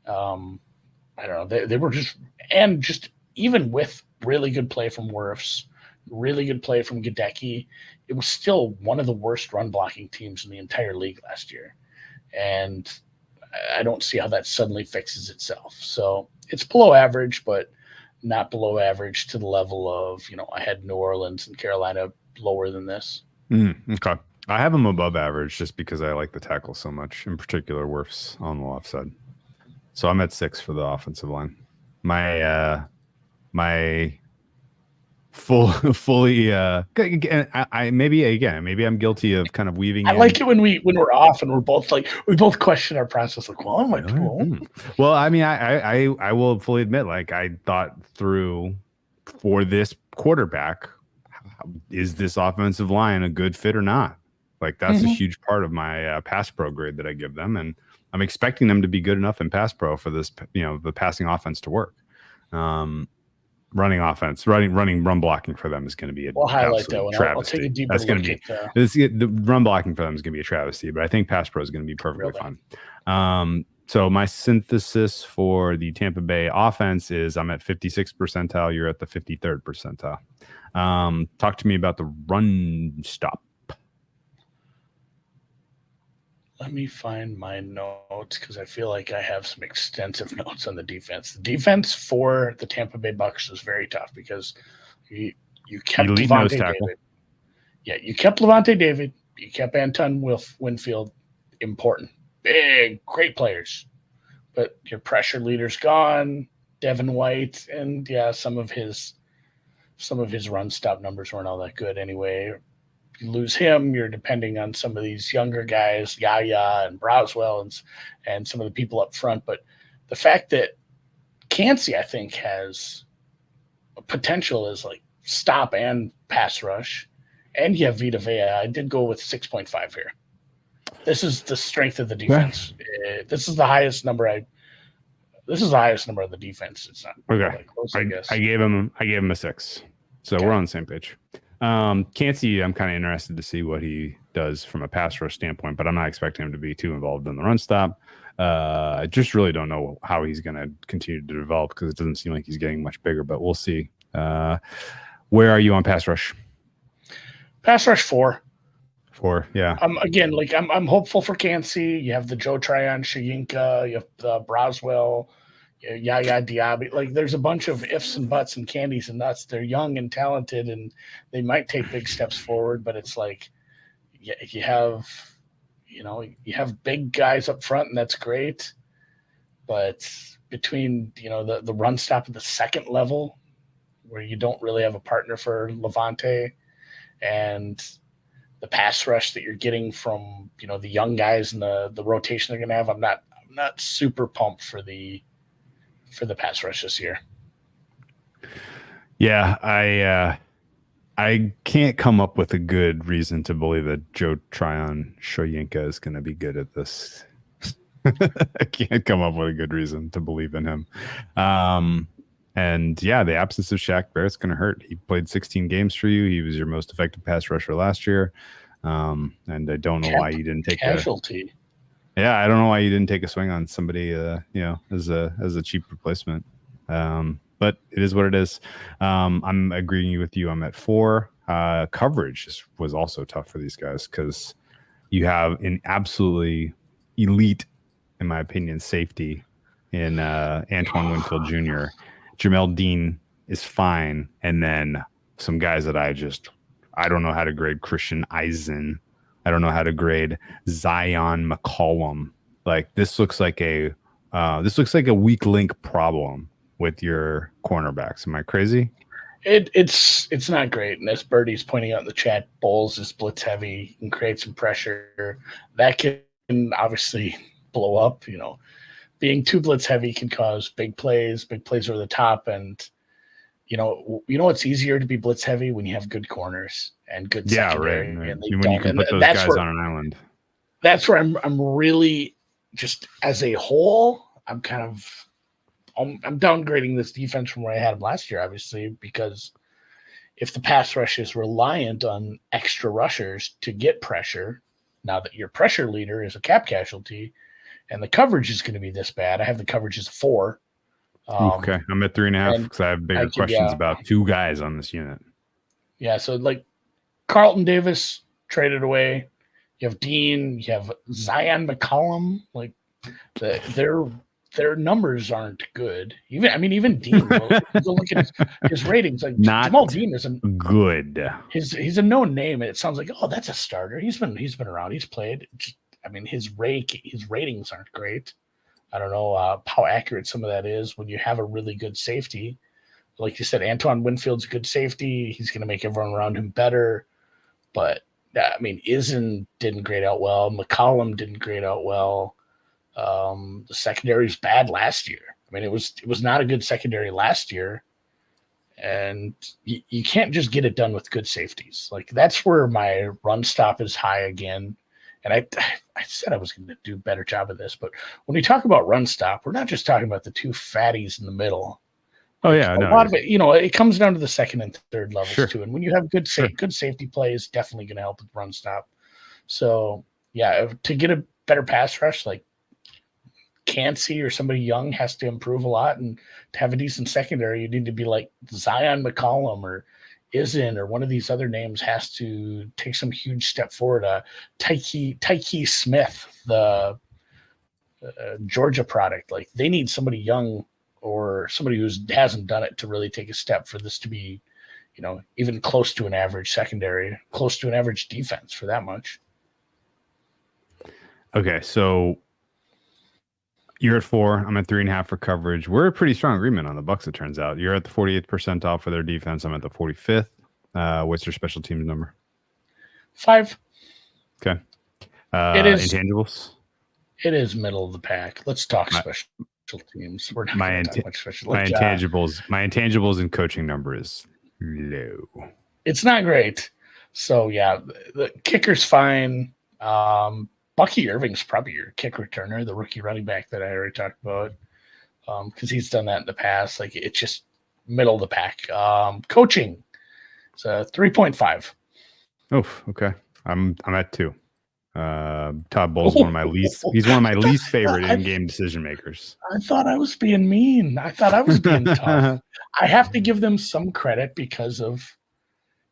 I don't know. They were just even with really good play from Wirfs, really good play from Gadecki, it was still one of the worst run blocking teams in the entire league last year. And I don't see how that suddenly fixes itself. So it's below average, but not below average to the level of, I had New Orleans and Carolina, lower than this. Okay. I have him above average just because I like the tackle so much, in particular Wirfs on the left side. So I'm at 6 for the offensive line. My fully maybe I'm guilty of kind of weaving I like it when we're off and we both question our process. Like, well, am I too old? Well, I mean, I will fully admit, like, I thought through for this quarterback, is this offensive line a good fit or not? Like, that's a huge part of my pass pro grade that I give them, and I'm expecting them to be good enough in pass pro for this, the passing offense to work. Running offense, run blocking for them is going to be we'll highlight that one. Travesty. I'll take a deeper That's going to be the run blocking for them is going to be a travesty, but I think pass pro is going to be perfectly fine. So my synthesis for the Tampa Bay offense is I'm at 56th percentile. You're at the 53rd percentile. Talk to me about the run stop. Let me find my notes because I feel like I have some extensive notes on the defense. The defense for the Tampa Bay Bucs was very tough because you kept Levante David. Yeah, you kept Levante David. You kept Anton Winfield. Important. Big, great players. But your pressure leader's gone. Devin White, and some of his run stop numbers weren't all that good anyway. You lose him, you're depending on some of these younger guys, Yaya and Browswell and some of the people up front. But the fact that Cansey, I think, has potential as like stop and pass rush, and you have Vita Vea. I did go with 6.5 here. This is the strength of the defense. This is the highest number of the defense. It's not okay. Close, I guess. I gave him a 6. So we're on the same page. Cansey, I'm kind of interested to see what he does from a pass rush standpoint, but I'm not expecting him to be too involved in the run stop. I just really don't know how he's going to continue to develop because it doesn't seem like he's getting much bigger, but we'll see. Where are you on pass rush? Pass rush 4. 4, yeah. Again, like I'm hopeful for Cansey. You have the Joe Tryon, Shayinka, you have the Browswell, Yaya Diaby. Like there's a bunch of ifs and buts and candies and nuts. They're young and talented, and they might take big steps forward. But it's like you have big guys up front, and that's great. But between the run stop at the second level, where you don't really have a partner for Levante, and the pass rush that you're getting from the young guys and the rotation they're going to have, I'm not super pumped for the pass rush this year. Yeah, I can't come up with a good reason to believe that Joe Tryon Shoyinka is going to be good at this. I can't come up with a good reason to believe in him. And the absence of Shaq Barrett's going to hurt. He played 16 games for you. He was your most effective pass rusher last year. And I don't know why you didn't take casualty. I don't know why you didn't take a swing on somebody, as a cheap replacement. But it is what it is. I'm agreeing with you. I'm at 4. Coverage was also tough for these guys because you have an absolutely elite, in my opinion, safety in Antoine Winfield Jr. Jamel Dean is fine. And then some guys that I don't know how to grade. Christian Eisen. I don't know how to grade Zion McCollum. Like this looks like a weak link problem with your cornerbacks. Am I crazy? It's not great. And as Birdie's pointing out in the chat, Bowles is blitz heavy and create some pressure. That can obviously blow up. Being too blitz heavy can cause big plays over the top. And it's easier to be blitz heavy when you have good corners and good secondary. Right. And when you can put those guys on an island. That's where I'm really just as a whole, I'm downgrading this defense from where I had them last year, obviously, because if the pass rush is reliant on extra rushers to get pressure, now that your pressure leader is a cap casualty and the coverage is going to be this bad, I have the coverage as a 4. Okay, I'm at 3.5 because I have bigger questions about 2 guys on this unit. Yeah, so like Carlton Davis traded away. You have Dean. You have Zion McCollum. Like they're their numbers aren't good. Even Dean. Well, go look at his ratings. Like Not Jamal Dean isn't good. He's a known name, and it sounds like, oh, that's a starter. He's been around. He's played. His ratings aren't great. I don't know how accurate some of that is when you have a really good safety. Like you said, Antoine Winfield's a good safety. He's going to make everyone around him better. But, Izen didn't grade out well. McCollum didn't grade out well. The secondary was bad last year. It was not a good secondary last year. And you can't just get it done with good safeties. Like, that's where my run stop is high again. And I said I was going to do a better job of this. But when we talk about run stop, we're not just talking about the two fatties in the middle. Oh, yeah. A lot of it, it comes down to the second and third levels too. And when you have good safety play is definitely going to help with run stop. So, yeah, to get a better pass rush, like Cansey or somebody young has to improve a lot. And to have a decent secondary, you need to be like Zion McCollum or Izen or one of these other names has to take some huge step forward. Tyke Smith, the Georgia product, like they need somebody young or somebody who hasn't done it to really take a step for this to be, even close to an average secondary, close to an average defense for that much. Okay, so you're at 4. I'm at 3.5 for coverage. We're a pretty strong agreement on the Bucs, it turns out. You're at the 48th percentile for their defense. I'm at the 45th. What's your special teams number? 5. Okay. It is intangibles? It is middle of the pack. Let's talk special teams. We're not going to talk much special. My intangibles and coaching number is low. It's not great. So, yeah, the kicker's fine. Bucky Irving's probably your kick returner, the rookie running back that I already talked about, because he's done that in the past. Like, it's just middle of the pack. Coaching, so 3.5. Oh, okay. I'm at 2. Todd Bowles one of my least. He's one of my least favorite in-game decision makers. I thought I was being mean. I thought I was being tough. I have to give them some credit because of,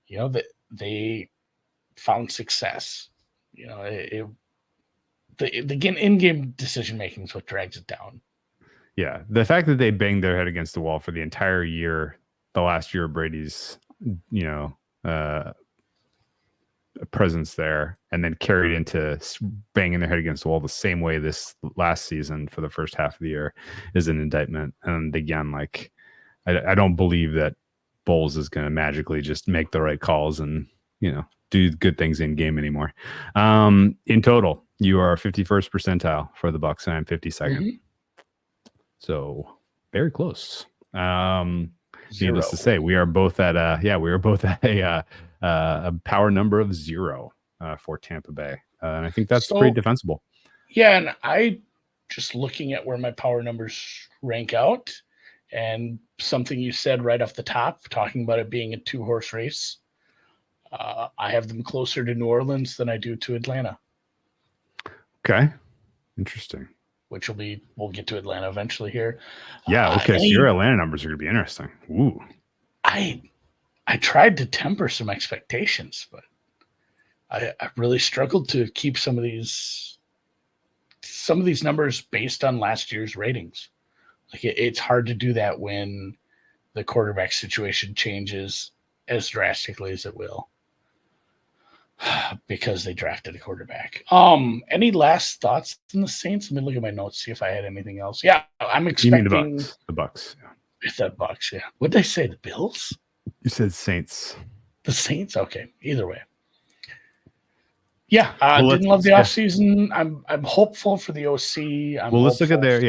that they found success. The in-game decision making is what drags it down. Yeah, the fact that they banged their head against the wall for the entire year, the last year of Brady's, presence there, and then carried into banging their head against the wall the same way this last season for the first half of the year is an indictment. And again, like I don't believe that Bowles is going to magically just make the right calls and do good things in game anymore. In total, you are 51st percentile for the Bucs, and I'm 52nd. Mm-hmm. So very close. Needless to say, we are both at a power number of 0 for Tampa Bay. And I think that's pretty defensible. Yeah, and I just looking at where my power numbers rank out, and something you said right off the top, talking about it being a 2-horse race, I have them closer to New Orleans than I do to Atlanta. Okay. Interesting. Which we'll get to Atlanta eventually here. Yeah, okay. So your Atlanta numbers are going to be interesting. Ooh. I tried to temper some expectations, but I really struggled to keep some of these numbers based on last year's ratings. Like it's hard to do that when the quarterback situation changes as drastically as it will, because they drafted a quarterback. Any last thoughts on the Saints? Let me look at my notes, see if I had anything else. Yeah, I'm expecting the Bucs. Yeah. It's the Bucs. Yeah. What did I say? The Bills? You said Saints. The Saints? Okay. Either way. Yeah. Didn't love the offseason. I'm hopeful for the OC. Let's look at their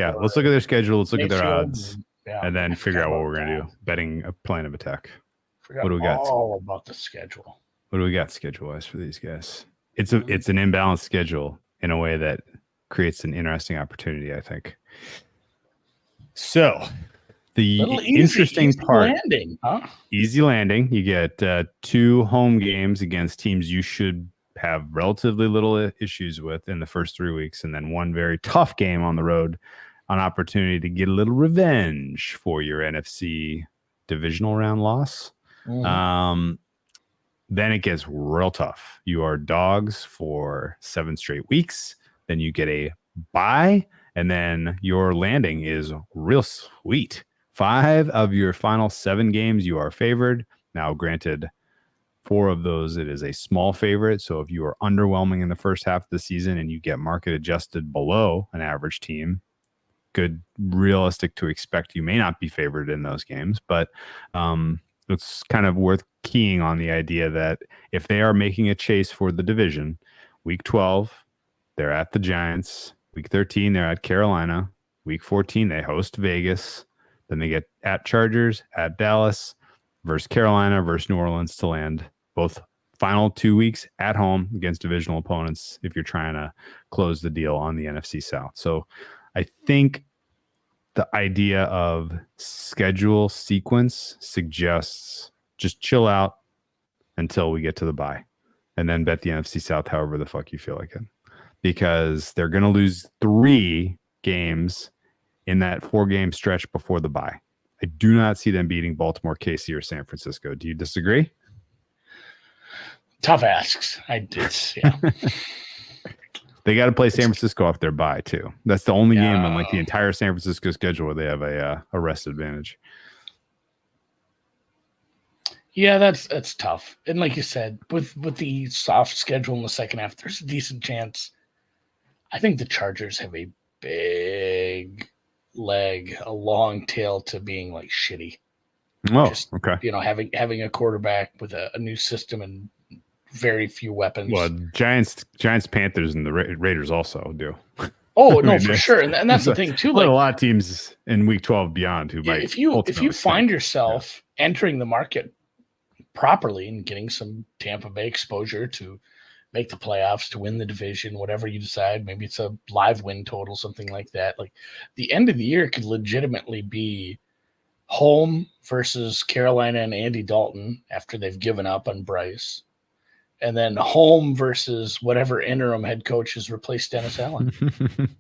schedule. Let's look at their odds. And then figure out what we're going to do. Betting a plan of attack. What do we got? All about the schedule. What do we got schedule-wise for these guys? It's an imbalanced schedule in a way that creates an interesting opportunity, I think. So the interesting part, easy landing. You get 2 home games against teams you should have relatively little issues with in the first 3 weeks, and then 1 very tough game on the road, an opportunity to get a little revenge for your NFC divisional round loss. Then it gets real tough. You are dogs for 7 straight weeks. Then you get a bye, And then your landing is real sweet. 5 of your final 7 games you are favored. Now, granted, 4 of those it is a small favorite. So if you are underwhelming in the first half of the season and you get market adjusted below an average team, good, realistic to expect you may not be favored in those games. But it's kind of worth keying on the idea that if they are making a chase for the division, week 12, they're at the Giants. Week 13, they're at Carolina. Week 14, they host Vegas. Then they get at Chargers, at Dallas, versus Carolina, versus New Orleans to land. Both final 2 weeks at home against divisional opponents if you're trying to close the deal on the NFC South. So I think the idea of schedule sequence suggests just chill out until we get to the bye and then bet the NFC South however the fuck you feel like it. Because they're going to lose 3 games in that 4-game stretch before the bye. I do not see them beating Baltimore, KC, or San Francisco. Do you disagree? Tough asks. Yeah. They got to play San Francisco off their bye too. That's the only game on like the entire San Francisco schedule where they have a rest advantage. Yeah, that's tough. And like you said, with the soft schedule in the second half, there's a decent chance. I think the Chargers have a big leg, a long tail to being like shitty. Oh, okay. Having a quarterback with a new system and very few weapons. Well, Giants, Panthers, and the Raiders also do. Oh no, for sure, and that's the thing too. Like a lot of teams in Week 12 beyond who might. If you find yourself entering the market properly and getting some Tampa Bay exposure to make the playoffs, to win the division, whatever you decide, maybe it's a live win total, something like that. Like the end of the year could legitimately be home versus Carolina and Andy Dalton after they've given up on Bryce. And then home versus whatever interim head coach has replaced Dennis Allen.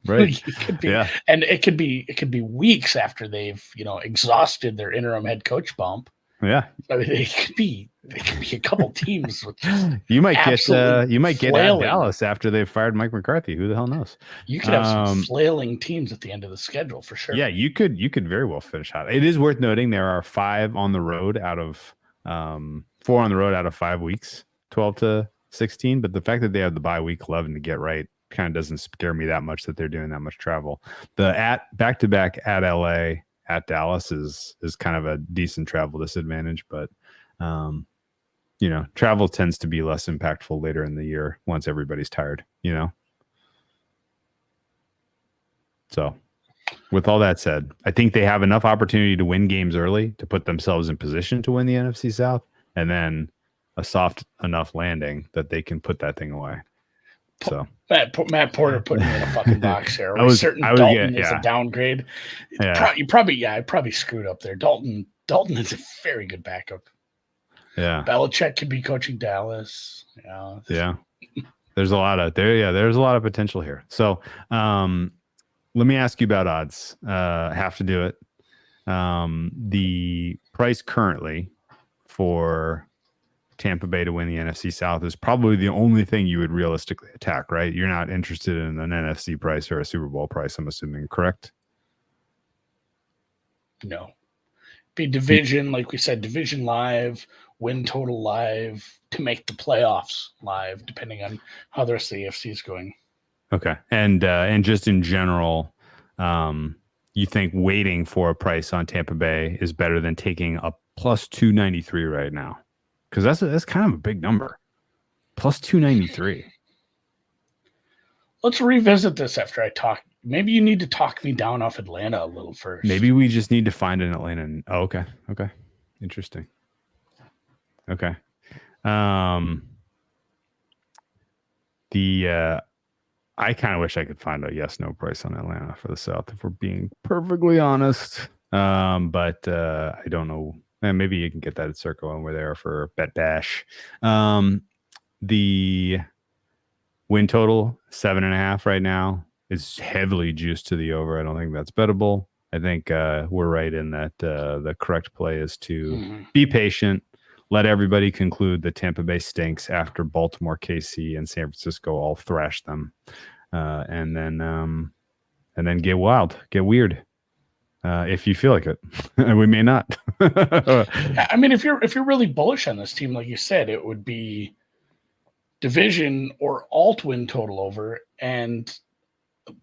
Right. It could be, yeah. And it could be weeks after they've, exhausted their interim head coach bump. Yeah. I mean, it could be a couple teams with you might get at Dallas after they've fired Mike McCarthy. Who the hell knows? You could have some flailing teams at the end of the schedule for sure. Yeah, you could very well finish out. It is worth noting there are 5 on the road out of 4 on the road out of 5 weeks. 12 to 16, but the fact that they have the bye week 11 to get right kind of doesn't scare me that much that they're doing that much travel. The back-to-back at LA at Dallas is kind of a decent travel disadvantage, but travel tends to be less impactful later in the year once everybody's tired, So with all that said, I think they have enough opportunity to win games early to put themselves in position to win the NFC South, and then a soft enough landing that they can put that thing away. So Matt Porter put me in a fucking box here. Dalton is a downgrade. Yeah. I probably screwed up there. Dalton is a very good backup. Yeah. Belichick could be coaching Dallas. Yeah. There's a lot of potential here. So let me ask you about odds. Have to do it. The price currently for Tampa Bay to win the NFC South is probably the only thing you would realistically attack, right? You're not interested in an NFC price or a Super Bowl price, I'm assuming, correct? No. Be division, like we said, division live, win total live, to make the playoffs live, depending on how the rest of the AFC is going. Okay. And just in general, you think waiting for a price on Tampa Bay is better than taking a plus 293 right now? Because that's kind of a big number. Plus 293. Let's revisit this after I talk. Maybe you need to talk me down off Atlanta a little first. Maybe we just need to find an Atlanta. Oh, okay. Okay. Interesting. Okay. I kind of wish I could find a yes/no price on Atlanta for the South, if we're being perfectly honest. But I don't know. And maybe you can get that at Circle when we're there for Bet Bash. The win total 7.5 right now is heavily juiced to the over. I don't think that's bettable. I think we're right in that the correct play is to be patient, let everybody conclude that Tampa Bay stinks after Baltimore, KC, and San Francisco all thrash them, and then and then get wild, get weird. If you feel like it, and we may not. I mean, if you're really bullish on this team, like you said, it would be division or alt win total over. And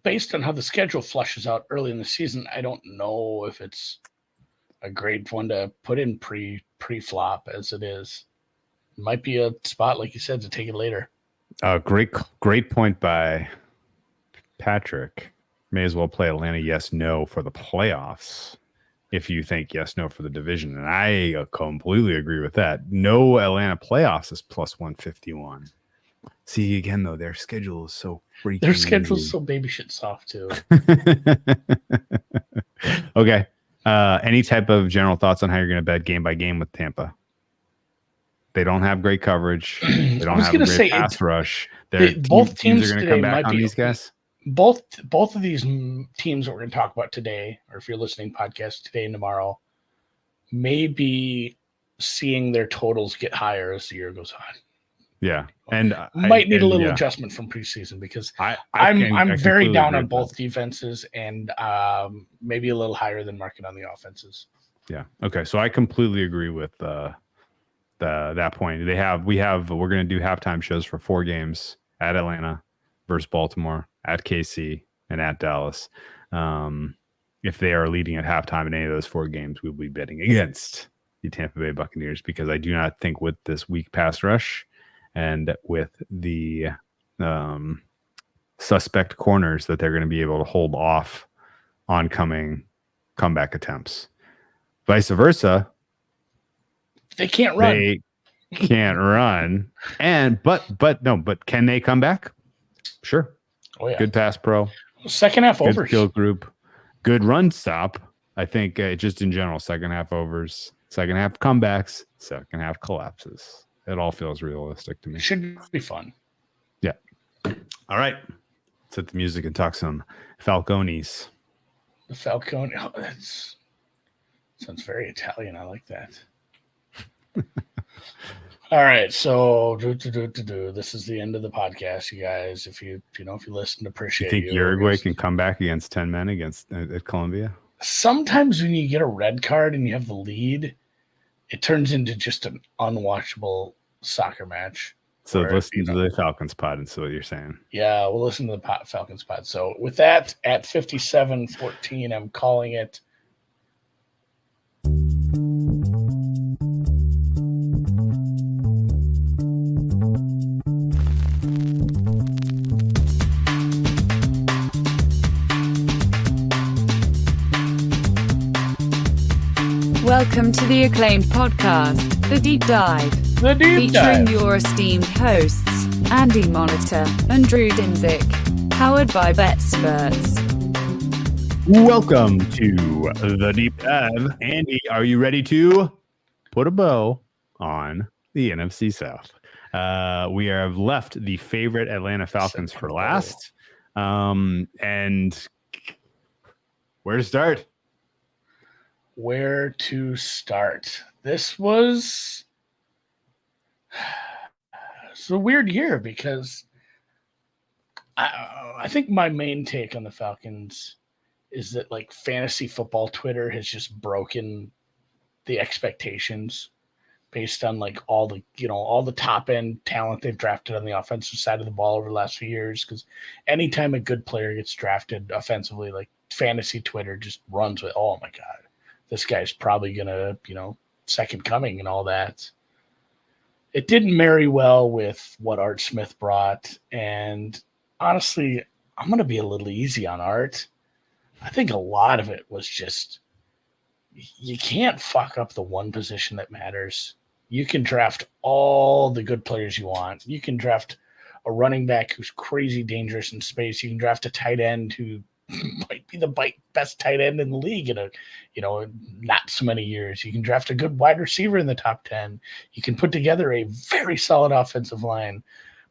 based on how the schedule flushes out early in the season, I don't know if it's a great one to put in pre-flop as it is. It might be a spot, like you said, to take it later. Great point by Patrick. May as well play Atlanta yes, no for the playoffs if you think yes, no for the division. And I completely agree with that. No Atlanta playoffs is plus 151. See, again, though, their schedule is so freaking Their schedule is easy. so baby shit soft, too. Okay. Any type of general thoughts on how you're going to bet game by game with Tampa? They don't have great coverage. They don't have a great pass rush. Both teams are going to today come back might on be these guys. Both of these teams that we're going to talk about today, or if you're listening podcast today and tomorrow, may be seeing their totals get higher as the year goes on. Yeah, and might need a little adjustment from preseason because I'm very down on both defenses and maybe a little higher than market on the offenses. Yeah. Okay. So I completely agree with that point. We're going to do halftime shows for 4 games at Atlanta versus Baltimore, at KC, and at Dallas. If they are leading at halftime in any of those 4 games, we'll be betting against the Tampa Bay Buccaneers because I do not think with this weak pass rush and with the suspect corners that they're going to be able to hold off oncoming comeback attempts. Vice versa, they can't run. They can't run. But can they come back? Sure. Oh yeah. Good pass pro. Second half good overs. Skill group. Good run stop. I think just in general, second half overs, second half comebacks, second half collapses. It all feels realistic to me. Should be fun. Yeah. All right. Let's hit the music and talk some Falcones. The Falcone. Oh, that sounds very Italian. I like that. All right. So this is the end of the podcast, you guys. If you listen, appreciate you. Think Uruguay can come back against 10 men at Colombia? Sometimes when you get a red card and you have the lead, it turns into just an unwatchable soccer match. So listen to the Falcons pod and see what you're saying. Yeah, we'll listen to the Falcons pod. So with that, at 57-14, I'm calling it. Welcome to the acclaimed podcast, The Deep Dive. Featuring your esteemed hosts, Andy Monitor and Drew Dinzik. Powered by BetSperts. Welcome to The Deep Dive. Andy, are you ready to put a bow on the NFC South? We have left the favorite Atlanta Falcons for last. And where to start? Where to start? This was it's a weird year because I think my main take on the Falcons is that like fantasy football Twitter has just broken the expectations based on like all the top end talent they've drafted on the offensive side of the ball over the last few years. Because anytime a good player gets drafted offensively, like fantasy Twitter just runs with, oh my God, this guy's probably gonna, second coming and all that. It didn't marry well with what Art Smith brought. And honestly, I'm going to be a little easy on Art. I think a lot of it was just, you can't fuck up the one position that matters. You can draft all the good players you want. You can draft a running back who's crazy dangerous in space. You can draft a tight end who might be the best tight end in the league in not so many years. You can draft a good wide receiver in the top 10. You can put together a very solid offensive line.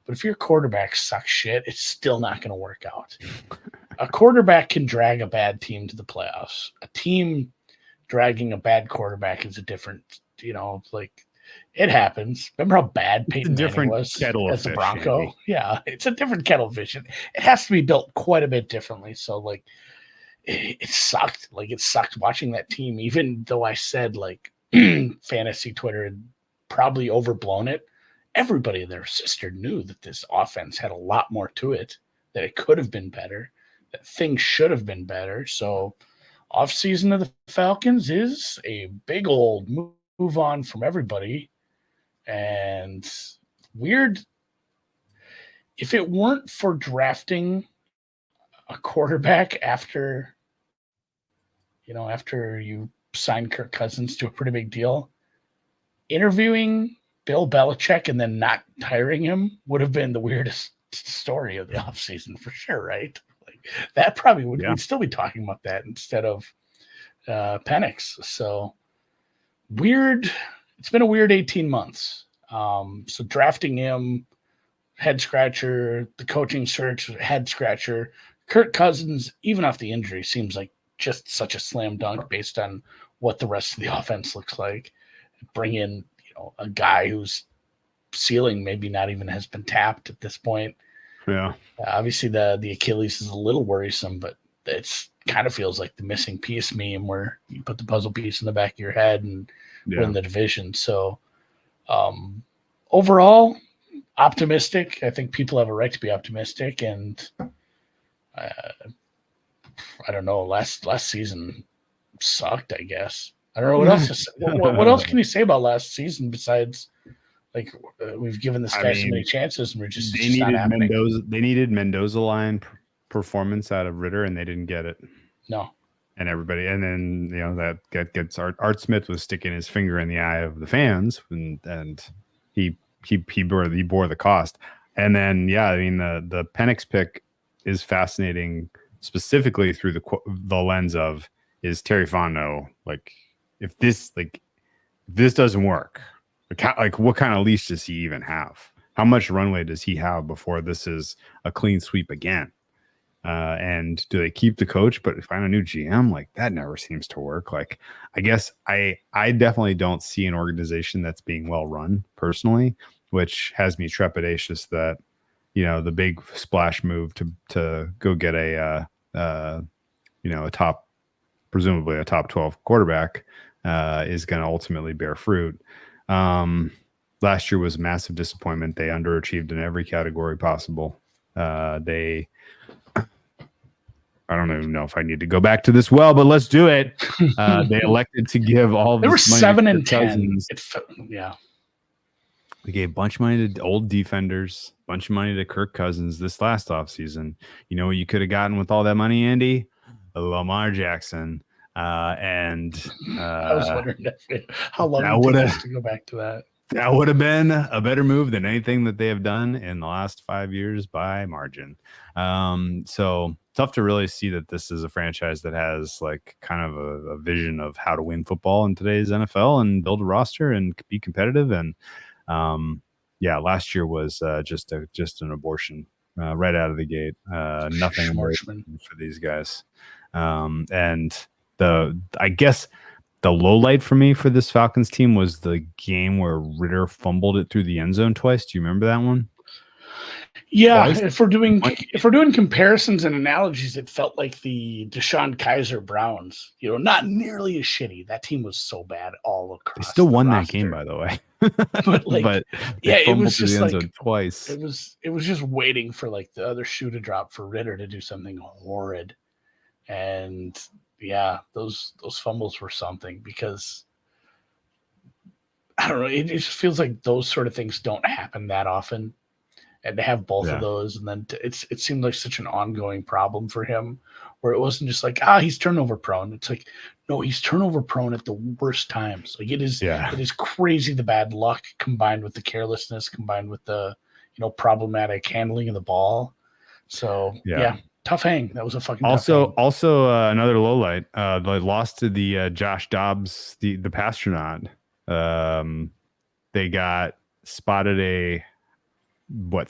But if your quarterback sucks shit, it's still not going to work out. A quarterback can drag a bad team to the playoffs. A team dragging a bad quarterback is a different, like it happens. Remember how bad Peyton Manning was as a Bronco? Andy. Yeah, it's a different kettle of fish. It has to be built quite a bit differently. So like, it sucked. Like it sucked watching that team. Even though I said like fantasy Twitter had probably overblown it, everybody and their sister knew that this offense had a lot more to it. That it could have been better. That things should have been better. So, offseason of the Falcons is a big old move on from everybody. And weird, if it weren't for drafting a quarterback after you signed Kirk Cousins to a pretty big deal, interviewing Bill Belichick and then not hiring him would have been the weirdest story of the offseason for sure, right? Like that probably we'd still be talking about that instead of Penix. So weird. It's been a weird 18 months. So drafting him, head scratcher, the coaching search, head scratcher. Kirk Cousins, even off the injury, seems like just such a slam dunk based on what the rest of the offense looks like. Bring in, a guy whose ceiling maybe not even has been tapped at this point. Yeah. Obviously the Achilles is a little worrisome, but it's kind of feels like the missing piece meme where you put the puzzle piece in the back of your head and win the division. So overall, optimistic. I think people have a right to be optimistic, and I don't know. Last season sucked, I guess. I don't know what else. What else can you say about last season besides like we've given this guy so many chances and we're just not happening. They needed Mendoza line performance out of Ritter, and they didn't get it. No. And everybody, and then that gets Art Smith was sticking his finger in the eye of the fans, and he bore the cost. And then the Penix pick is fascinating, specifically through the lens of, is Terry Fontenot like, if this doesn't work, like what kind of leash does he even have? How much runway does he have before this is a clean sweep again? And do they keep the coach but find a new GM? Like that never seems to work. Like I guess I definitely don't see an organization that's being well run personally, which has me trepidatious that the big splash move to go get a presumably a top 12 quarterback is going to ultimately bear fruit. Last year was a massive disappointment. They underachieved in every category possible. I don't even know if I need to go back to this well, but let's do it. They elected to give all they were this money 7 and 10. They gave a bunch of money to old defenders, a bunch of money to Kirk Cousins this last offseason. You know what you could have gotten with all that money, Andy? Lamar Jackson. I was wondering how long it would have to go back to that. That would have been a better move than anything that they have done in the last 5 years by margin. So tough to really see that this is a franchise that has like kind of a vision of how to win football in today's NFL and build a roster and be competitive. And last year was just an abortion right out of the gate. Nothing for these guys. I guess the low light for me for this Falcons team was the game where Ritter fumbled it through the end zone twice. Do you remember that one? Yeah, twice? If we're doing comparisons and analogies, it felt like the DeShone Kizer Browns. Not nearly as shitty. That team was so bad all across. They still won that game, by the way. but it was just like twice. It was just waiting for like the other shoe to drop for Ritter to do something horrid, and. Yeah, those fumbles were something because I don't know. It just feels like those sort of things don't happen that often, and to have both of those, and then it seemed like such an ongoing problem for him, where it wasn't just like he's turnover prone. It's like no, he's turnover prone at the worst times. Like it is crazy the bad luck combined with the carelessness combined with the problematic handling of the ball. So yeah. Tough hang. That was a fucking also another low light. They lost to the Josh Dobbs, the Pastronaut. They got spotted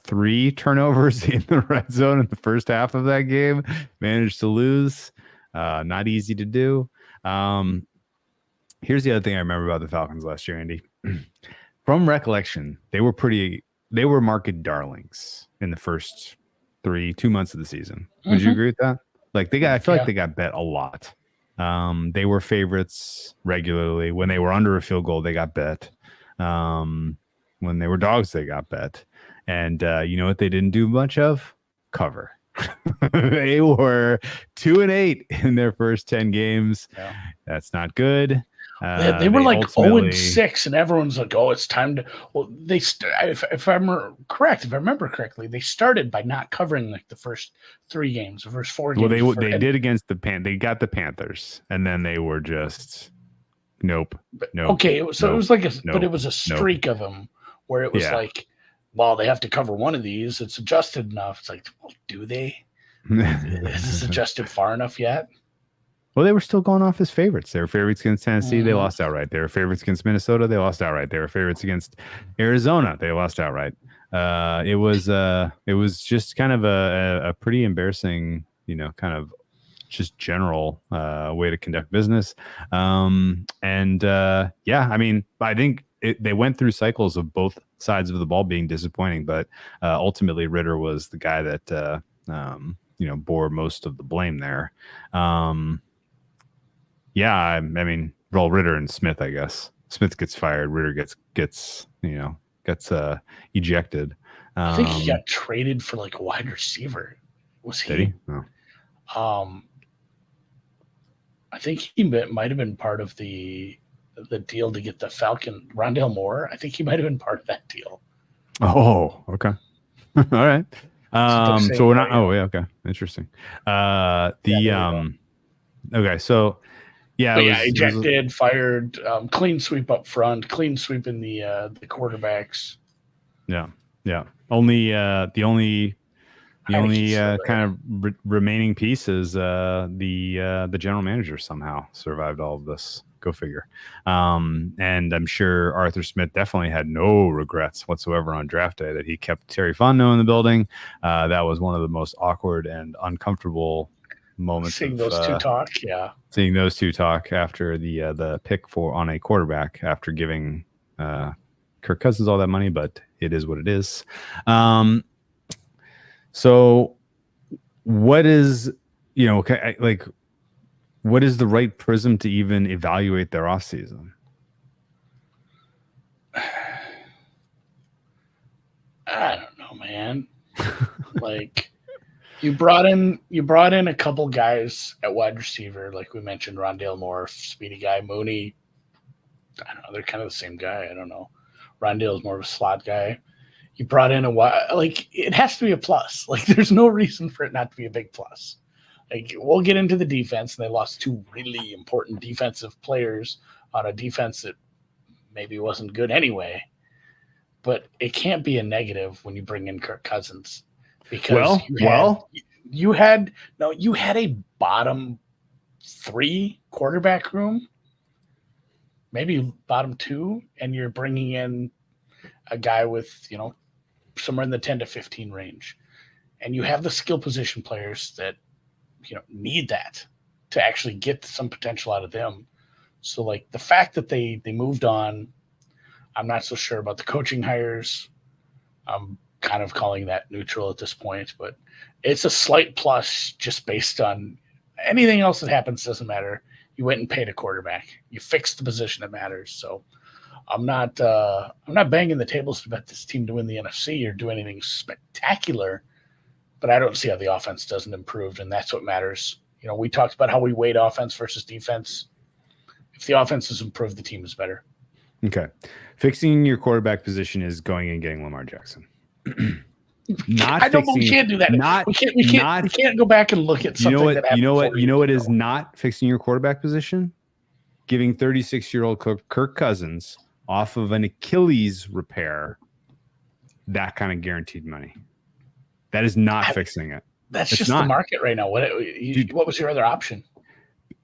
3 turnovers in the red zone in the first half of that game. Managed to lose. Not easy to do. Here's the other thing I remember about the Falcons last year, Andy. from recollection, they were market darlings in the first 2 months of the season. Would you agree with that? Like I feel like they got bet a lot. They were favorites regularly. When they were under a field goal, they got bet. When they were dogs, they got bet. And you know what they didn't do much of? Cover. They were 2-8 in their first 10 games. Yeah. That's not good. They were like 0-6, and everyone's like, "Oh, it's time to." Well, if I remember correctly, they started by not covering like the first 3 games, the first 4 games. Well, they did against they got the Panthers, and then they were just nope. Okay, it was like but it was a streak of them where it was like, well, they have to cover one of these. It's adjusted enough. It's like, well, do they? Is this adjusted far enough yet? Well, they were still going off as favorites. They were favorites against Tennessee. They lost outright. They were favorites against Minnesota. They lost outright. They were favorites against Arizona. They lost outright. It was just kind of a pretty embarrassing, kind of just general way to conduct business. I mean, I think they went through cycles of both sides of the ball being disappointing, but ultimately Ritter was the guy that bore most of the blame there. I mean, roll Ritter and Smith, I guess. Smith gets fired. Ritter gets ejected. I think he got traded for like a wide receiver. Was he? Did he? Oh. I think he might have been part of the deal to get the Falcon, Rondale Moore. I think he might have been part of that deal. Oh, okay. All right. So we're not. Oh, yeah. Okay. Interesting. Okay. So. Yeah, ejected, fired, clean sweep up front, clean sweep in the quarterbacks. Yeah. The only kind of remaining piece is the general manager somehow survived all of this. Go figure. And I'm sure Arthur Smith definitely had no regrets whatsoever on draft day that he kept Terry Fontenot in the building. That was one of the most awkward and uncomfortable moments. Seeing those two talk after the pick on a quarterback after giving Kirk Cousins all that money, but it is what it is. So what is what is the right prism to even evaluate their offseason? I don't know, man. Like you brought in a couple guys at wide receiver, like we mentioned, Rondale Moore, speedy guy, Mooney. I don't know, they're kind of the same guy. I don't know. Rondale is more of a slot guy. You brought in it has to be a plus. Like there's no reason for it not to be a big plus. Like we'll get into the defense, and they lost 2 really important defensive players on a defense that maybe wasn't good anyway. But it can't be a negative when you bring in Kirk Cousins. Because you had a bottom 3 quarterback room, maybe bottom 2, and you're bringing in a guy with, somewhere in the 10 to 15 range. And you have the skill position players that, need that to actually get some potential out of them. So like the fact that they moved on, I'm not so sure about the coaching hires. I'm kind of calling that neutral at this point, but it's a slight plus just based on anything else that happens doesn't matter. You went and paid a quarterback. You fixed the position that matters. So I'm not banging the tables to bet this team to win the NFC or do anything spectacular, but I don't see how the offense doesn't improve, and that's what matters. We talked about how we weight offense versus defense. If the offense is improved, the team is better. Okay. Fixing your quarterback position is going and getting Lamar Jackson. We can't do that. We can't go back and look at something that happened. You know what is not fixing your quarterback position? Giving 36-year-old Kirk Cousins off of an Achilles repair that kind of guaranteed money. That is not fixing it. That's just the market right now. What was your other option?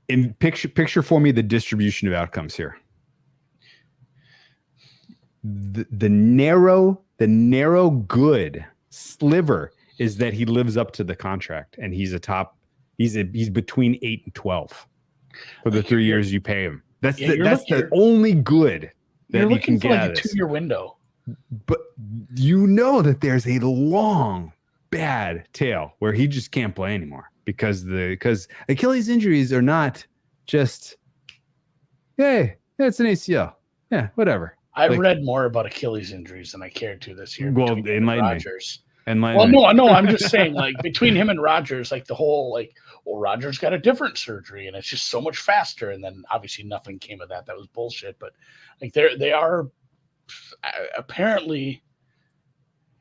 In picture for me the distribution of outcomes here. The narrow good sliver is that he lives up to the contract, and he's between 8 and 12 for the 3 years you pay him. That's the only good. You're that you looking can for get like a 2-year window. But you know that there's a long, bad tail where he just can't play anymore because Achilles injuries are not just, hey, it's an ACL. Yeah, whatever. I read more about Achilles injuries than I cared to this year. Well, Enlighten Rodgers. Well, no, I'm just saying, like, between him and Rodgers, like the whole, like, well, Rodgers got a different surgery and it's just so much faster. And then obviously nothing came of that. That was bullshit. But like they are apparently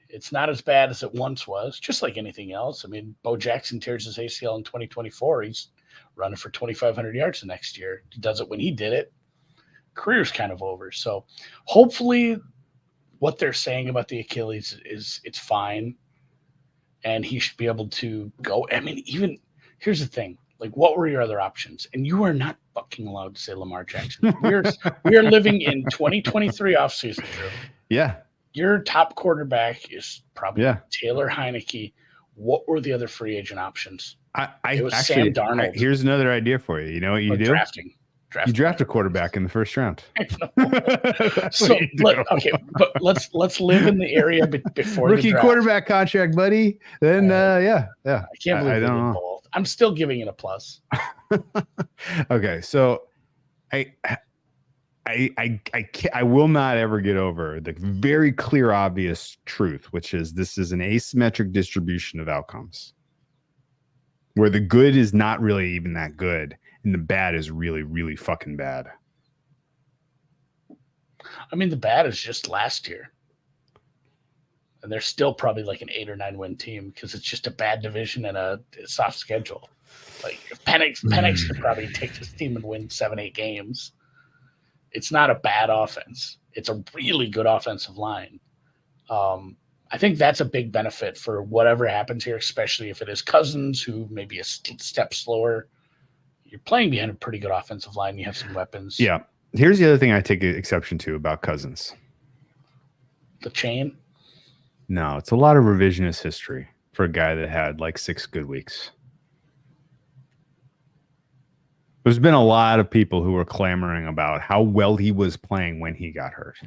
it's not as bad as it once was, just like anything else. I mean, Bo Jackson tears his ACL in 2024. He's running for 2,500 yards the next year. He does it when he did it. Career's kind of over. So hopefully what they're saying about the Achilles is it's fine. And he should be able to go. I mean, even here's the thing. Like, what were your other options? And you are not fucking allowed to say Lamar Jackson. We are living in 2023 offseason, Drew. Yeah. Your top quarterback is probably Taylor Heineke. What were the other free agent options? It was Sam Darnold. Here's another idea for you. You know what you do? Drafting. You draft a quarterback in the first round. So but let's live in the area before rookie the draft. Quarterback contract, buddy. Then yeah. I can't believe I don't know. Both. I'm still giving it a plus. Okay, so I will not ever get over the very clear, obvious truth, which is this is an asymmetric distribution of outcomes, where the good is not really even that good, and the bad is really, really fucking bad. I mean, the bad is just last year. And they're still probably like an 8 or 9 win team because it's just a bad division and a soft schedule. Like if Penix could probably take this team and win 7-8 games. It's not a bad offense. It's a really good offensive line. I think that's a big benefit for whatever happens here, especially if it is Cousins, who may be a step slower. You're playing behind a pretty good offensive line. You have some weapons. Yeah. Here's the other thing I take exception to about Cousins. The chain? No, it's a lot of revisionist history for a guy that had like 6 good weeks. There's been a lot of people who were clamoring about how well he was playing when he got hurt.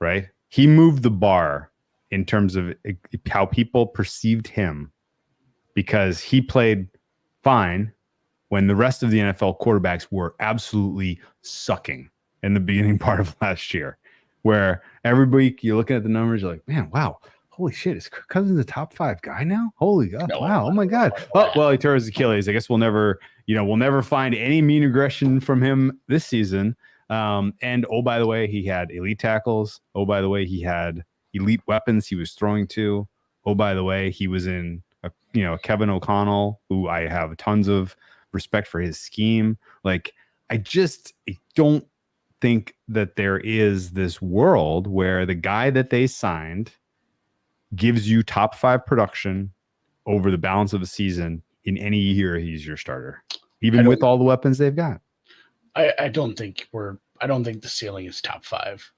Right? He moved the bar in terms of how people perceived him because he played fine when the rest of the NFL quarterbacks were absolutely sucking in the beginning part of last year, where every week you're looking at the numbers, you're like, man, wow, holy shit, is Kirk Cousins a top 5 guy now? Holy God, wow, oh my God. Oh, well, he tore his Achilles. I guess we'll never find any mean regression from him this season. And oh, by the way, he had elite tackles. Oh, by the way, he had elite weapons he was throwing to. Oh, by the way, he was in Kevin O'Connell, who I have tons of respect for his scheme. Like, I don't think that there is this world where the guy that they signed gives you top 5 production over the balance of the season in any year he's your starter, even with all the weapons they've got. I don't think the ceiling is top 5.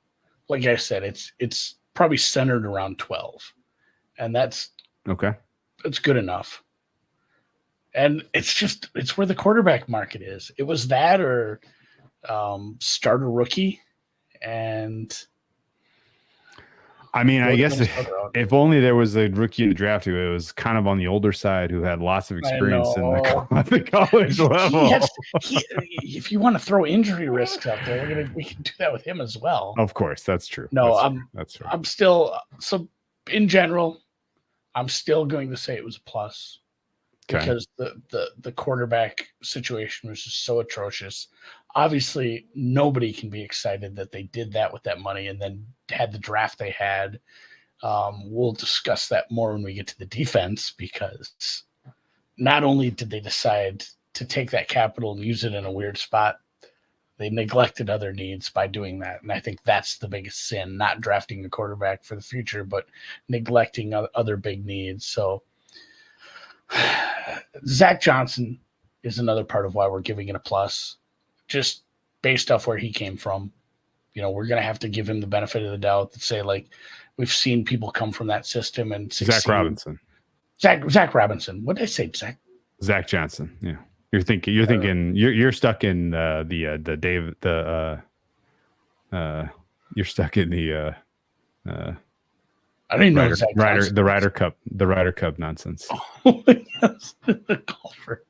Like I said, it's probably centered around 12, and that's okay. It's good enough. And it's where the quarterback market is. It was that or start a rookie. And I mean, I guess if only there was a rookie in the draft who was kind of on the older side, who had lots of experience in the college level. If you want to throw injury risks out there, we can do that with him as well. Of course, that's true. No, that's true. I'm still in general, I'm still going to say it was a plus. Okay. Because the quarterback situation was just so atrocious. Obviously, nobody can be excited that they did that with that money and then had the draft they had. We'll discuss that more when we get to the defense, because not only did they decide to take that capital and use it in a weird spot, they neglected other needs by doing that. And I think that's the biggest sin, not drafting a quarterback for the future, but neglecting other big needs. So Zach Johnson is another part of why we're giving it a plus, just based off where he came from. We're going to have to give him the benefit of the doubt to say, like, we've seen people come from that system and succeed. Zach Robinson. Zach Robinson. What did I say? Zach Johnson. Yeah. You're thinking you're stuck in the you're stuck in the I don't even know the Ryder Cup nonsense. Oh, yes, the golfer.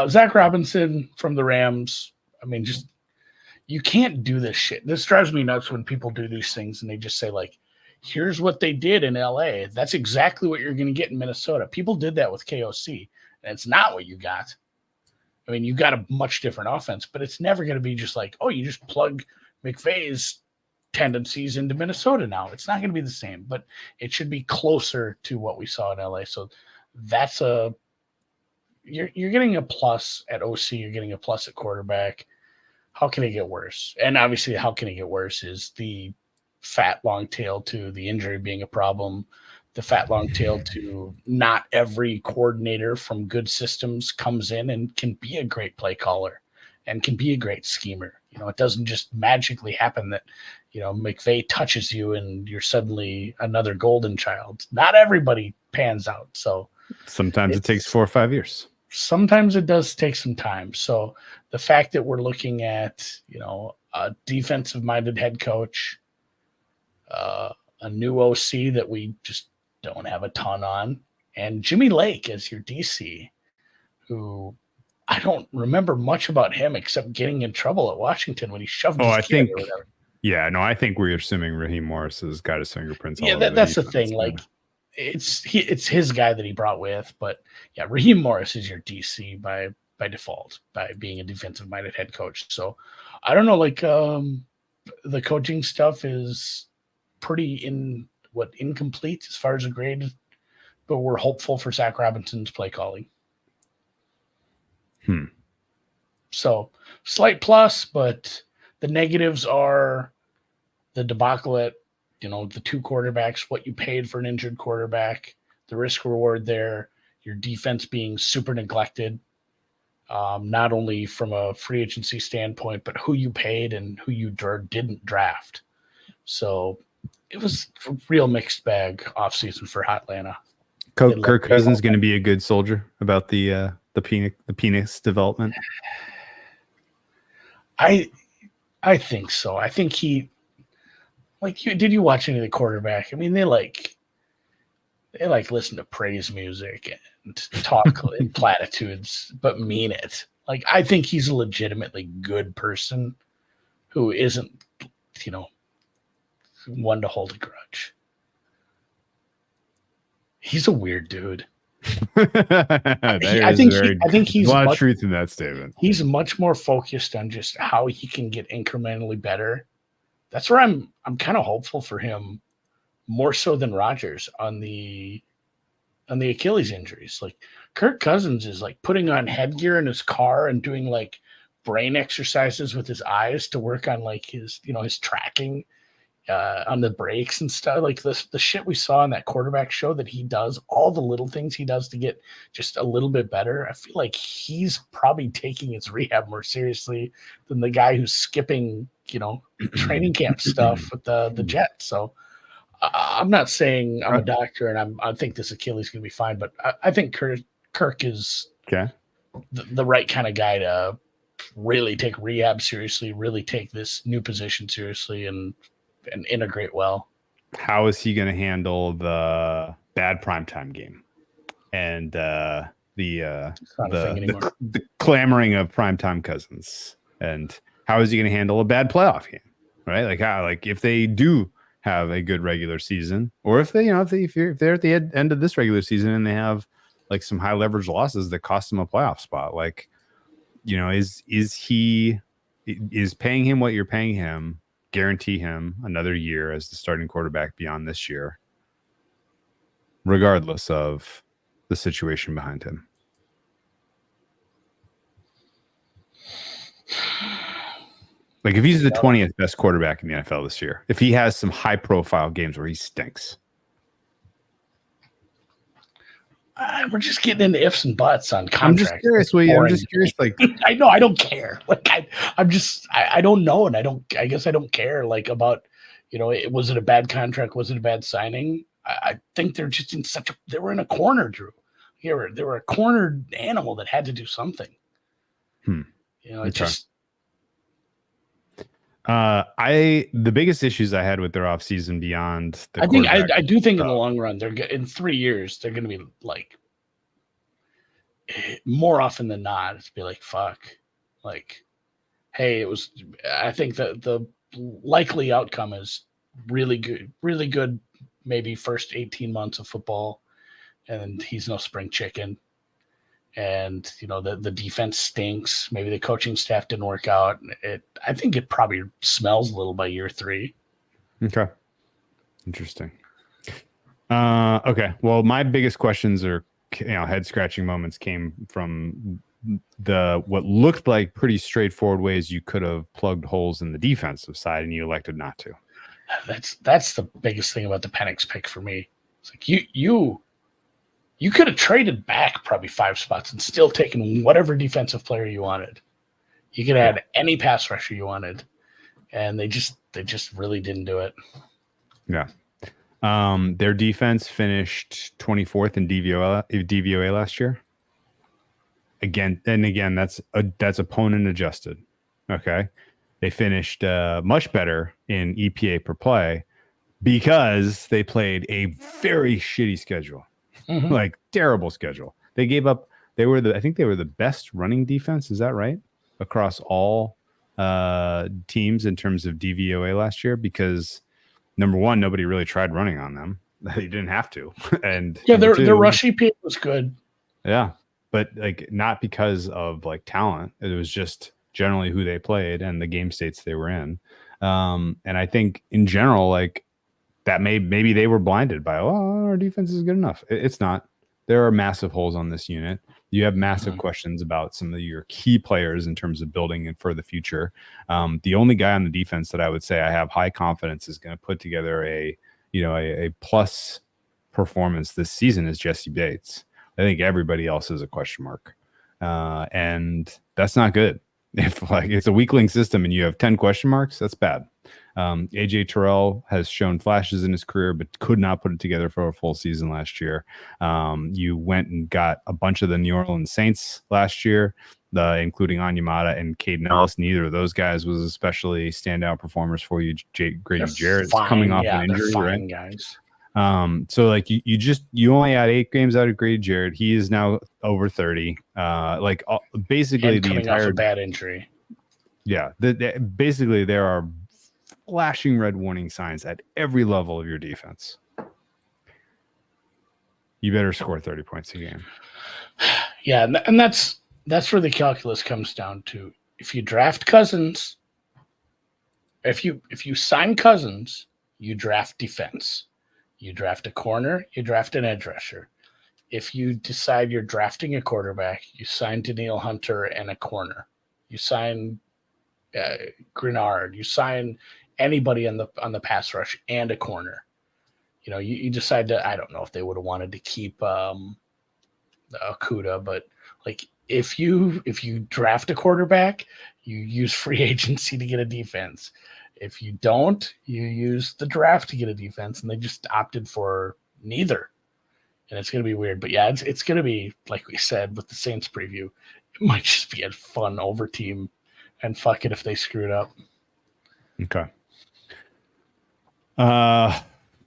Zach Robinson from the Rams. I mean, just you can't do this shit. This drives me nuts when people do these things and they just say like, "Here's what they did in LA. That's exactly what you're going to get in Minnesota." People did that with KOC, and it's not what you got. I mean, you got a much different offense, but it's never going to be just like, oh, you just plug McVay's tendencies into Minnesota now. It's not going to be the same, but it should be closer to what we saw in LA. So that's you're getting a plus at OC. You're getting a plus at quarterback. How can it get worse? And obviously, how can it get worse is the fat long tail to the injury being a problem. The fat long tail to not every coordinator from good systems comes in and can be a great play caller and can be a great schemer. You know, it doesn't just magically happen that, you know, McVay touches you and you're suddenly another golden child. Not everybody pans out. So sometimes it takes 4 or 5 years. Sometimes it does take some time. So the fact that we're looking at, you know, a defensive minded head coach, a new OC that we just don't have a ton on, and Jimmy Lake as your DC, who I don't remember much about him except getting in trouble at Washington when he shoved his kid or whatever. Yeah, no, I think we're assuming Raheem Morris has got his fingerprints. Yeah, that's the thing. Like, it's his guy that he brought with, but yeah, Raheem Morris is your DC by default by being a defensive minded head coach. So I don't know, like the coaching stuff is pretty incomplete as far as a grade, but we're hopeful for Zach Robinson's play calling. So slight plus, but the negatives are the debacle at, you know, the two quarterbacks, what you paid for an injured quarterback, the risk reward there, your defense being super neglected, not only from a free agency standpoint, but who you paid and who you didn't draft. So it was a real mixed bag offseason for Hotlanta. Kirk Cousins going to be a good soldier about the penis development. I think so. I think he, like, did you watch any of the quarterback? I mean, they listen to praise music and talk in platitudes, but mean it. Like, I think he's a legitimately good person who isn't, you know, one to hold a grudge. He's a weird dude. I think he's a lot of truth in that statement. He's much more focused on just how he can get incrementally better. That's where I'm kind of hopeful for him, more so than Rodgers on the Achilles injuries. Like, Kirk Cousins is like putting on headgear in his car and doing like brain exercises with his eyes to work on like his, you know, his tracking on the brakes and stuff. Like the shit we saw in that quarterback show that he does, all the little things he does to get just a little bit better. I feel like he's probably taking his rehab more seriously than the guy who's skipping, you know, training camp stuff with the Jets. So I'm not saying I'm a doctor and I think this Achilles is going to be fine, but I think Kirk is the right kind of guy to really take rehab seriously, really take this new position seriously, and integrate well. How is he going to handle the bad primetime game and the clamoring of primetime Cousins? And how is he going to handle a bad playoff game? Right? Like if they do have a good regular season, or if they're at the end of this regular season and they have like some high leverage losses that cost them a playoff spot, like, you know, is paying him what you're paying him guarantee him another year as the starting quarterback beyond this year, regardless of the situation behind him? Like, if he's the 20th best quarterback in the NFL this year, if he has some high profile games where he stinks, we're just getting into ifs and buts on contracts. I'm just curious, William. I'm just curious. Like, I know I don't care. Like, I don't know, and I guess I don't care. Like, about, you know, was it a bad contract? Was it a bad signing? I think they're just in they were in a corner, Drew. They were a cornered animal that had to do something. You know, it just. The biggest issues I had with their offseason beyond the I do think in the long run, in 3 years, they're going to be like, more often than not, it's be like, fuck, like, hey, I think that the likely outcome is really good, maybe first 18 months of football, and he's no spring chicken. And, the defense stinks. Maybe the coaching staff didn't work out. I think it probably smells a little by year 3. Okay. Interesting. Okay. Well, my biggest questions or head scratching moments came from what looked like pretty straightforward ways you could have plugged holes in the defensive side, and you elected not to. That's the biggest thing about the Penix pick for me. It's like you could have traded back probably 5 spots and still taken whatever defensive player you wanted. You could have had any pass rusher you wanted, and they just really didn't do it. Yeah. Their defense finished 24th in DVOA last year. Again, that's opponent adjusted. Okay. They finished much better in EPA per play because they played a very shitty schedule. Mm-hmm. Like terrible schedule. They gave up. I think they were the best running defense. Is that right? Across all teams in terms of DVOA last year, because number one, nobody really tried running on them. They didn't have to. And their rush EPA was good. Yeah. But like not because of like talent. It was just generally who they played and the game states they were in. And I think in general, like that maybe they were blinded by, our defense is good enough. It's not. There are massive holes on this unit. You have massive questions about some of your key players in terms of building and for the future. The only guy on the defense that I would say I have high confidence is going to put together a plus performance this season is Jesse Bates. I think everybody else is a question mark. And that's not good. If like it's a weakling system and you have 10 question marks, that's bad. AJ Terrell has shown flashes in his career, but could not put it together for a full season last year. You went and got a bunch of the New Orleans Saints last year, including Onyemata and Caden Ellis. Neither of those guys was especially standout performers for you. Grady Jarrett's coming off an injury, right? Guys. So like you only had 8 games out of Grady Jarrett. He is now over 30. Basically and coming off a bad injury. Yeah, basically there are flashing red warning signs at every level of your defense. You better score 30 points a game. Yeah, and that's where the calculus comes down to. If you draft Cousins, if you sign Cousins, you draft defense. You draft a corner, you draft an edge rusher. If you decide you're drafting a quarterback, you sign Danielle Hunter and a corner. You sign Grenard. You sign anybody on the pass rush and a corner. You decide to. I don't know if they would have wanted to keep Okudah, but like if you draft a quarterback, you use free agency to get a defense. If you don't, you use the draft to get a defense, and they just opted for neither. And it's going to be weird. But yeah, it's going to be, like we said with the Saints preview, it might just be a fun over team, and fuck it if they screw it up. Okay.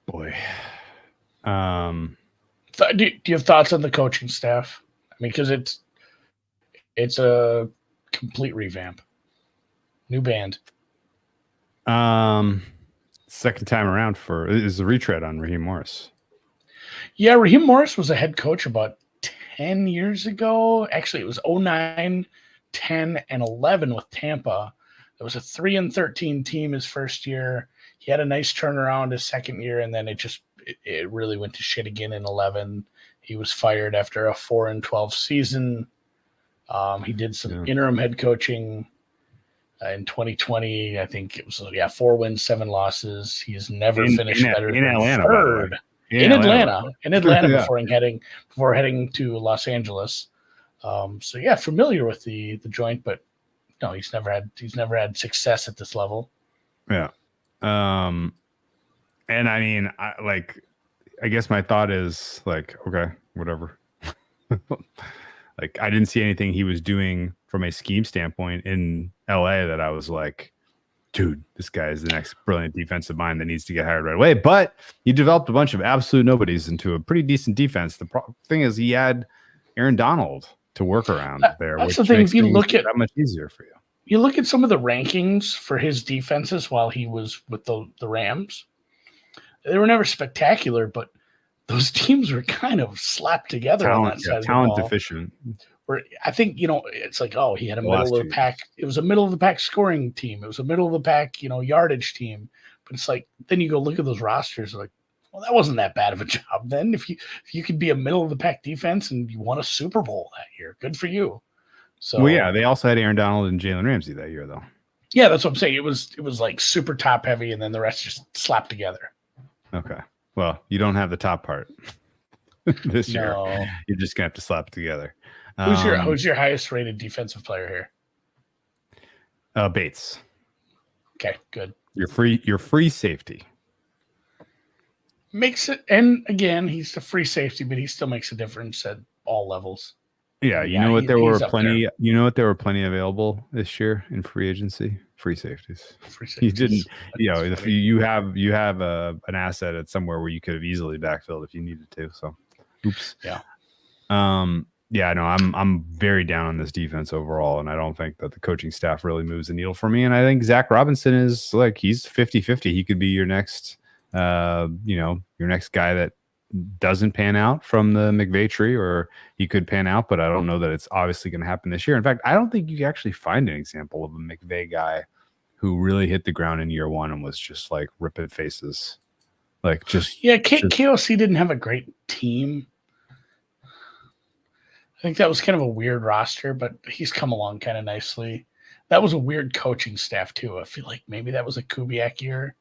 Boy. Do you have thoughts on the coaching staff? I mean, because it's a complete revamp. New band. Second time around is a retread on Raheem Morris. Yeah, Raheem Morris was a head coach about 10 years ago. Actually, it was 09, 10, and 11 with Tampa. It was a 3-13 team his first year. He had a nice turnaround his second year, and then it really went to shit again in 11. He was fired after a 4-12 season. He did some interim head coaching. In 2020, I think it was 4 wins, 7 losses. He's never finished better than Atlanta, third. In Atlanta before heading to Los Angeles. Familiar with the joint, but no, he's never had success at this level. Yeah. And I mean, I guess my thought is like, okay, whatever. Like I didn't see anything he was doing from a scheme standpoint in LA that I was like, dude, this guy is the next brilliant defensive mind that needs to get hired right away. But he developed a bunch of absolute nobodies into a pretty decent defense. The thing is, he had Aaron Donald to work around there. That's the thing. If you look at that much easier for you. You look at some of the rankings for his defenses while he was with the Rams, they were never spectacular, but those teams were kind of slapped together on that side of the ball. Talent deficient. Where I think, it's like, he had a middle of the pack. It was a middle of the pack scoring team. It was a middle of the pack, yardage team. But it's like, then you go look at those rosters, like, well, that wasn't that bad of a job then. If you could be a middle of the pack defense and you won a Super Bowl that year, good for you. So, well, yeah, they also had Aaron Donald and Jalen Ramsey that year, though. Yeah, that's what I'm saying. It was like super top heavy, and then the rest just slapped together. Okay. Well, you don't have the top part this year. You're just gonna have to slap it together. Who's your highest rated defensive player here? Bates. Okay, good. Your free safety. Makes it, and again, he's the free safety, but he still makes a difference at all levels. Yeah, you know what? There were plenty. You know what? There were plenty available this year in free agency. Free safeties. You didn't. If you have an asset at somewhere where you could have easily backfilled if you needed to. So, oops. Yeah. Yeah. No, I'm very down on this defense overall, and I don't think that the coaching staff really moves the needle for me. And I think Zach Robinson is like he's 50-50. He could be your next, your next guy that doesn't pan out from the McVay tree, or he could pan out, but I don't know that it's obviously going to happen this year. In fact, I don't think you can actually find an example of a McVay guy who really hit the ground in year one and was just like ripping faces. Like KOC didn't have a great team. I think that was kind of a weird roster, but he's come along kind of nicely. That was a weird coaching staff too. I feel like maybe that was a Kubiak year.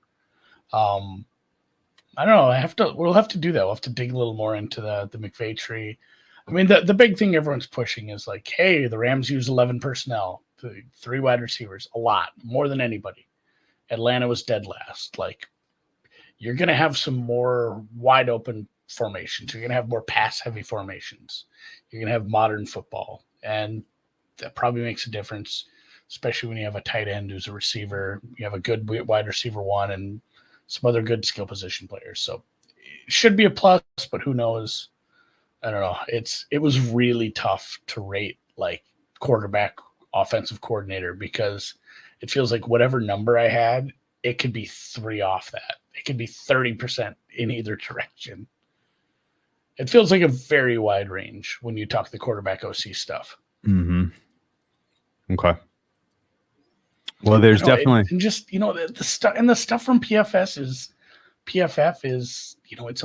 I don't know. We'll have to do that. We'll have to dig a little more into the McVay tree. I mean, the big thing everyone's pushing is like, hey, the Rams use 11 personnel, 3 wide receivers, a lot, more than anybody. Atlanta was dead last. Like, you're going to have some more wide open formations. You're going to have more pass heavy formations. You're going to have modern football. And that probably makes a difference, especially when you have a tight end who's a receiver. You have a good wide receiver one and some other good skill position players. So it should be a plus, but who knows? I don't know. It was really tough to rate like quarterback, offensive coordinator, because it feels like whatever number I had, it could be 3 off that. It could be 30% in either direction. It feels like a very wide range when you talk the quarterback OC stuff. Mm-hmm. Okay. Well, there's definitely the stuff from PFF is it's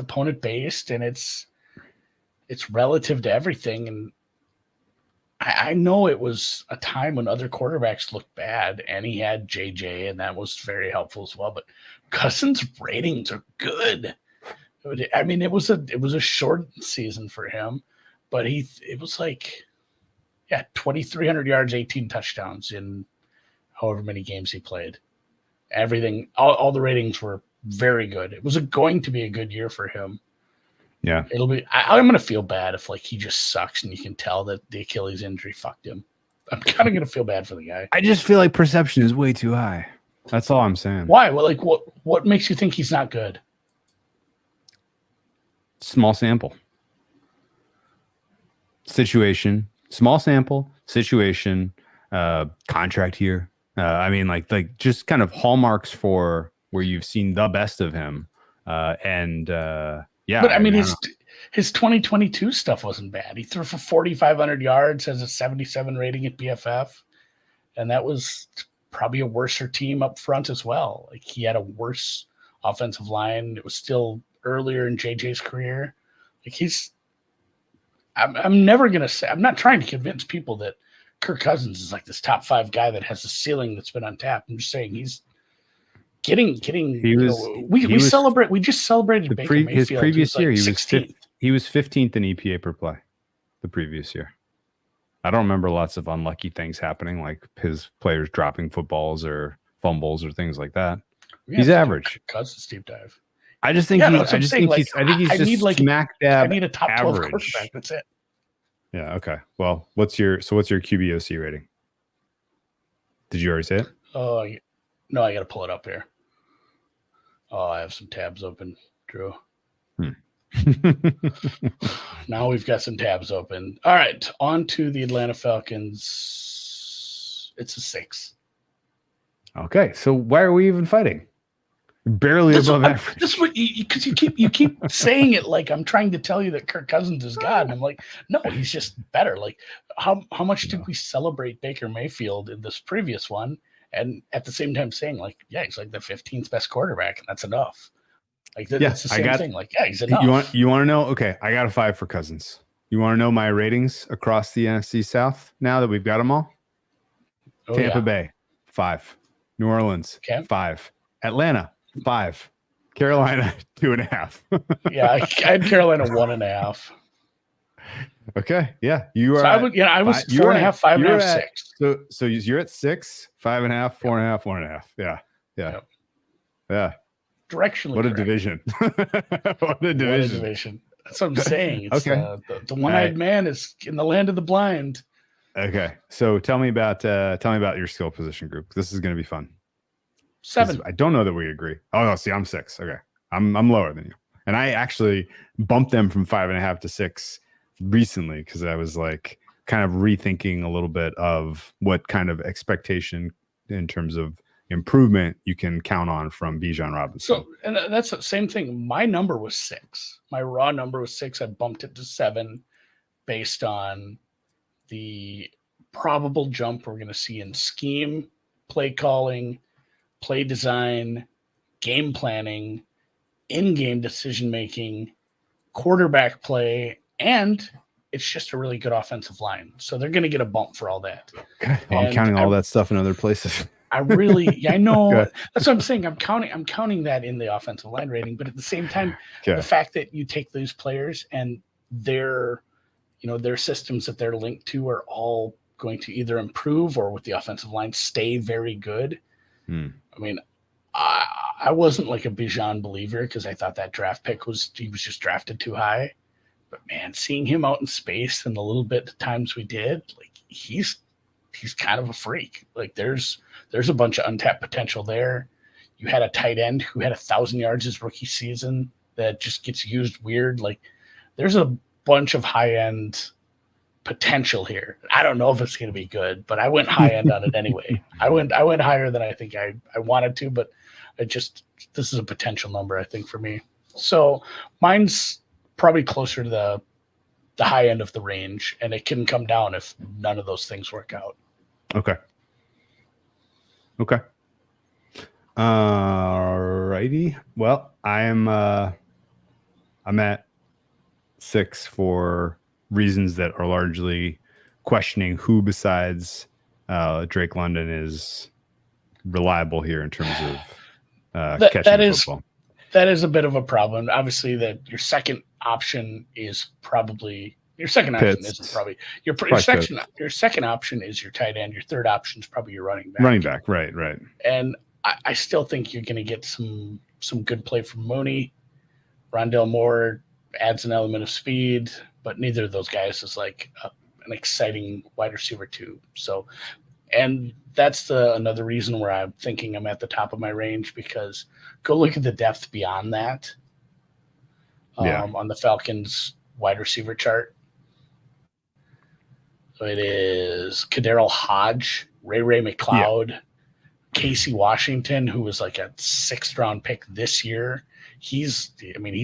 opponent based, and it's relative to everything. And I know it was a time when other quarterbacks looked bad, and he had JJ, and that was very helpful as well. But Cousins' ratings are good. I mean, it was a short season for him, but it was like, 2,300 yards, 18 touchdowns in however many games he played. Everything, all the ratings were very good. It was going to be a good year for him. Yeah. It'll be. I'm going to feel bad if like he just sucks and you can tell that the Achilles injury fucked him. I'm kind of going to feel bad for the guy. I just feel like perception is way too high. That's all I'm saying. Why? Well, like what makes you think he's not good? Small sample. Situation. Small sample, situation, contract here. I mean, like just kind of hallmarks for where you've seen the best of him. But I mean, his 2022 stuff wasn't bad. He threw for 4,500 yards, has a 77 rating at PFF, and that was probably a worser team up front as well. Like he had a worse offensive line. It was still earlier in JJ's career. Like I'm never going to say, I'm not trying to convince people that Kirk Cousins is like this top 5 guy that has a ceiling that's been untapped. I'm just saying he's getting, we just celebrated Baker Mayfield. His previous year, he was 15th in EPA per play the previous year. I don't remember lots of unlucky things happening, like his players dropping footballs or fumbles or things like that. He's average. Cousins deep dive. I just think he's just smack dab. I need a top 12 average quarterback. That's it. Yeah. Okay. Well, what's your QBOC rating? Did you already say it? Oh, no, I got to pull it up here. Oh, I have some tabs open, Drew. Now we've got some tabs open. All right, on to the Atlanta Falcons. It's a 6. Okay, so why are we even fighting? Barely above average. This is what because you keep saying it like I'm trying to tell you that Kirk Cousins is God, and I'm like, no, he's just better. Like, how much did we celebrate Baker Mayfield in this previous one, and at the same time saying like, yeah, he's like the 15th best quarterback, and that's enough. Like that's the same thing. Like, yeah, he's enough. You want to know? Okay, I got a 5 for Cousins. You want to know my ratings across the NFC South now that we've got them all? Tampa Bay, 5. New Orleans, 5. Atlanta, 5. Carolina, 2.5. Yeah, I had Carolina 1.5. Okay, yeah, you are. So I was 4.5, 5.5, 6. So you're at 6, 5.5, 4.5, 1.5. Yeah. Directionally. What a division! What a division! That's what I'm saying. It's, okay, the one-eyed man is in the land of the blind. Okay, so tell me about your skill position group. This is going to be fun. 7. I don't know that we agree. Oh no, see, I'm 6. Okay, I'm lower than you, and I actually bumped them from 5.5 to 6 recently because I was like kind of rethinking a little bit of what kind of expectation in terms of improvement you can count on from Bijan Robinson. So, and that's the same thing. My number was 6. My raw number was 6. I bumped it to 7 based on the probable jump we're going to see in scheme, play calling, play design, game planning, in-game decision-making, quarterback play, and it's just a really good offensive line. So they're going to get a bump for all that. Okay. Well, I'm counting all that stuff in other places. I know. That's what I'm saying. I'm counting that in the offensive line rating, but at the same time, the fact that you take those players and their systems that they're linked to are all going to either improve or with the offensive line stay very good. I mean, I wasn't like a Bijan believer because I thought that draft pick was just drafted too high. But man, seeing him out in space and the little bit of times we did, like he's kind of a freak. Like there's a bunch of untapped potential there. You had a tight end who had 1,000 yards his rookie season that just gets used weird. Like there's a bunch of high end potential here. I don't know if it's going to be good, but I went high end on it anyway. I went higher than I think I wanted to, but this is a potential number, I think, for me. So mine's probably closer to the high end of the range, and it can come down if none of those things work out. Okay. Alrighty. Well, I'm at 6 for reasons that are largely questioning who besides Drake London is reliable here in terms of catching football. That is a bit of a problem. Obviously, that your second option is probably your second option Pitts. isn't probably your second option is your tight end. Your third option is probably your running back. Running back, right. And I still think you're going to get some good play from Mooney. Rondale Moore adds an element of speed, but neither of those guys is like an exciting wide receiver too. So, and that's another reason where I'm thinking I'm at the top of my range, because go look at the depth beyond that on the Falcons wide receiver chart. So it is Kaderil Hodge, Ray McLeod, Casey Washington, who was like a 6th round pick this year. He's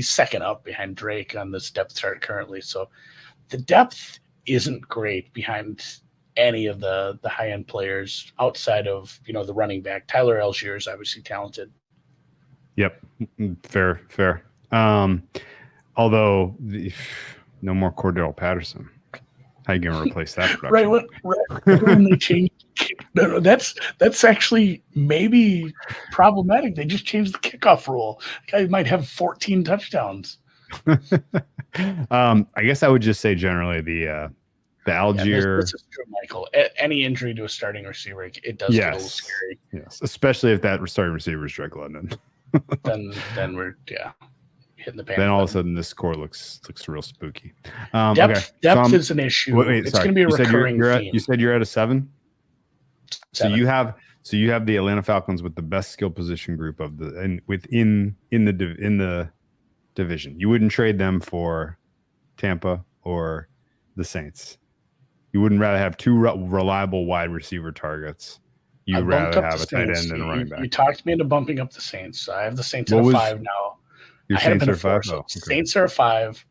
second up behind Drake on this depth chart currently. So the depth isn't great behind any of the high end players outside of, the running back. Tyler Algier is obviously talented. Yep. Fair. Although no more Cordell Patterson. How you going to replace that production? Right. When they changed, no, that's actually maybe problematic. They just changed the kickoff rule. The guy might have 14 touchdowns. I guess I would just say generally the Algier. This is true, Michael. Any injury to a starting receiver, it does get a little scary. Yes, especially if that starting receiver is Drake London. then we're hitting the pan. Then all of a sudden this score looks real spooky. Depth is an issue. It's going to be a recurring theme. You said you're at a 7? So you have the Atlanta Falcons with the best skill position group of within the division. You wouldn't trade them for Tampa or the Saints. You wouldn't rather have two reliable wide receiver targets. You'd rather have a tight end and a running back. You talked me into bumping up the Saints. I have the Saints at a 5 now. Your Saints are 5? So Saints are a 5.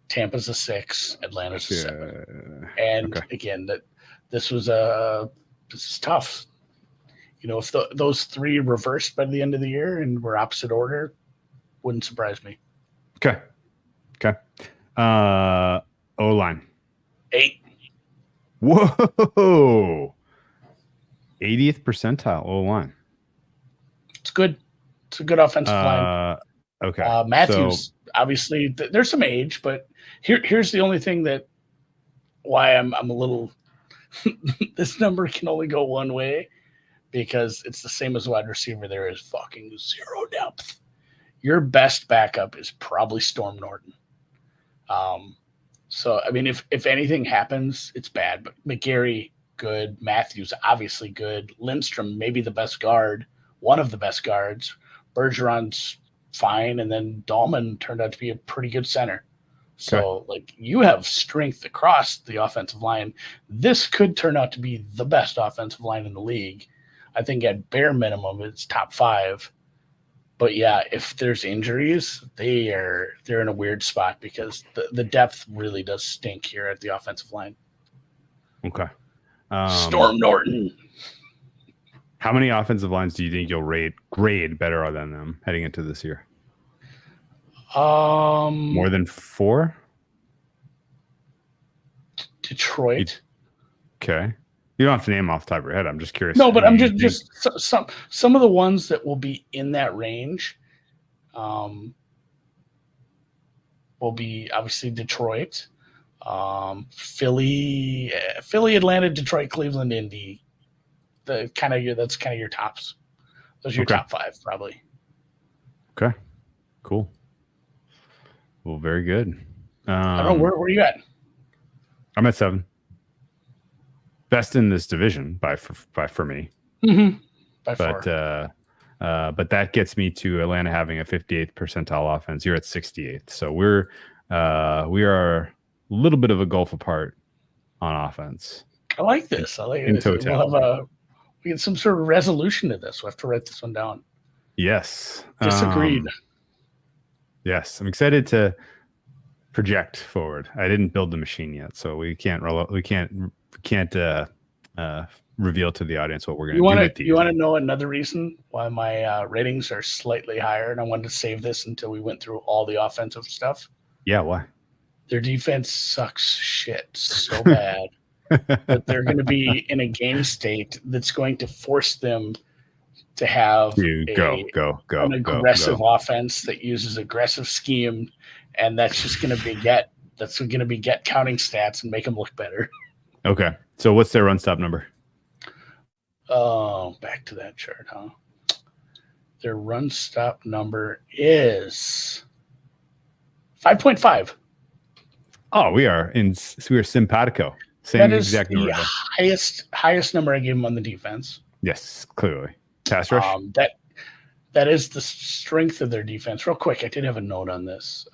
Tampa's a 6. Atlanta's a 7. And again, this is tough. If those 3 reversed by the end of the year and were opposite order, wouldn't surprise me. Okay. O-line. 8. Whoa. 80th percentile O-line. It's good. It's a good offensive line. Okay. Matthews, obviously, there's some age, but here's the only thing why I'm a little this number can only go one way, because it's the same as wide receiver. There is fucking 0 depth. Your best backup is probably Storm Norton. So, I mean, if anything happens, it's bad. But McGarry, good. Matthews, obviously good. Lindstrom, maybe the best guard, one of the best guards. Bergeron's fine. And then Dahlman turned out to be a pretty good center. So, you have strength across the offensive line. This could turn out to be the best offensive line in the league. I think at bare minimum, it's top 5. But yeah, if there's injuries, they're in a weird spot, because the depth really does stink here at the offensive line. Okay. Storm Norton. How many offensive lines do you think you'll grade better than them heading into this year? More than 4? Detroit. Okay. You don't have to name off the top of your head. I'm just curious. No, but I'm just some of the ones that will be in that range will be obviously Detroit, Philly, Atlanta, Detroit, Cleveland, Indy. That's kind of your tops. Those are your top 5 probably. Okay. Cool. Well, very good. I don't know, where are you at? I'm at 7. Best in this division for me. Mm-hmm. By far. But that gets me to Atlanta having a 58th percentile offense. You're at 68th. So we are a little bit of a gulf apart on offense. I like this. I like it. In total. We get some sort of resolution to this. We'll have to write this one down. Yes. Disagreed. Yes. I'm excited to project forward. I didn't build the machine yet, so we can't reveal to the audience what we're going to do. You want to know another reason why my ratings are slightly higher, and I wanted to save this until we went through all the offensive stuff? Yeah, why? Their defense sucks shit so bad that they're going to be in a game state that's going to force them to have an aggressive offense that uses aggressive scheme, and that's just going to beget counting stats and make them look better. Okay. So what's their run stop number? Oh, back to that chart, huh? Their run stop number is 5.5. Oh, we are simpatico. Same exact number. That is the highest number I gave them on the defense. Yes, clearly. Pass rush? That is the strength of their defense. Real quick, I did have a note on this.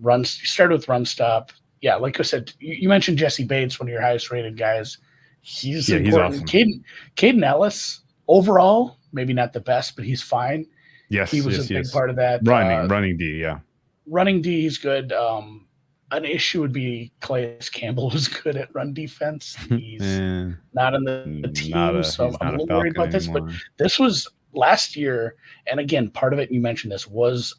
You started with run stop. Yeah, like I said, you mentioned Jesse Bates, one of your highest rated guys. He's important. He's awesome. Caden Ellis, overall, maybe not the best, but he's fine. Yes, he was a big part of that. Running D, yeah. Running D, he's good. An issue would be Calais Campbell was good at run defense. He's not on the team, so I'm a little worried about this. Anymore. But this was last year, and again, part of it, you mentioned this, was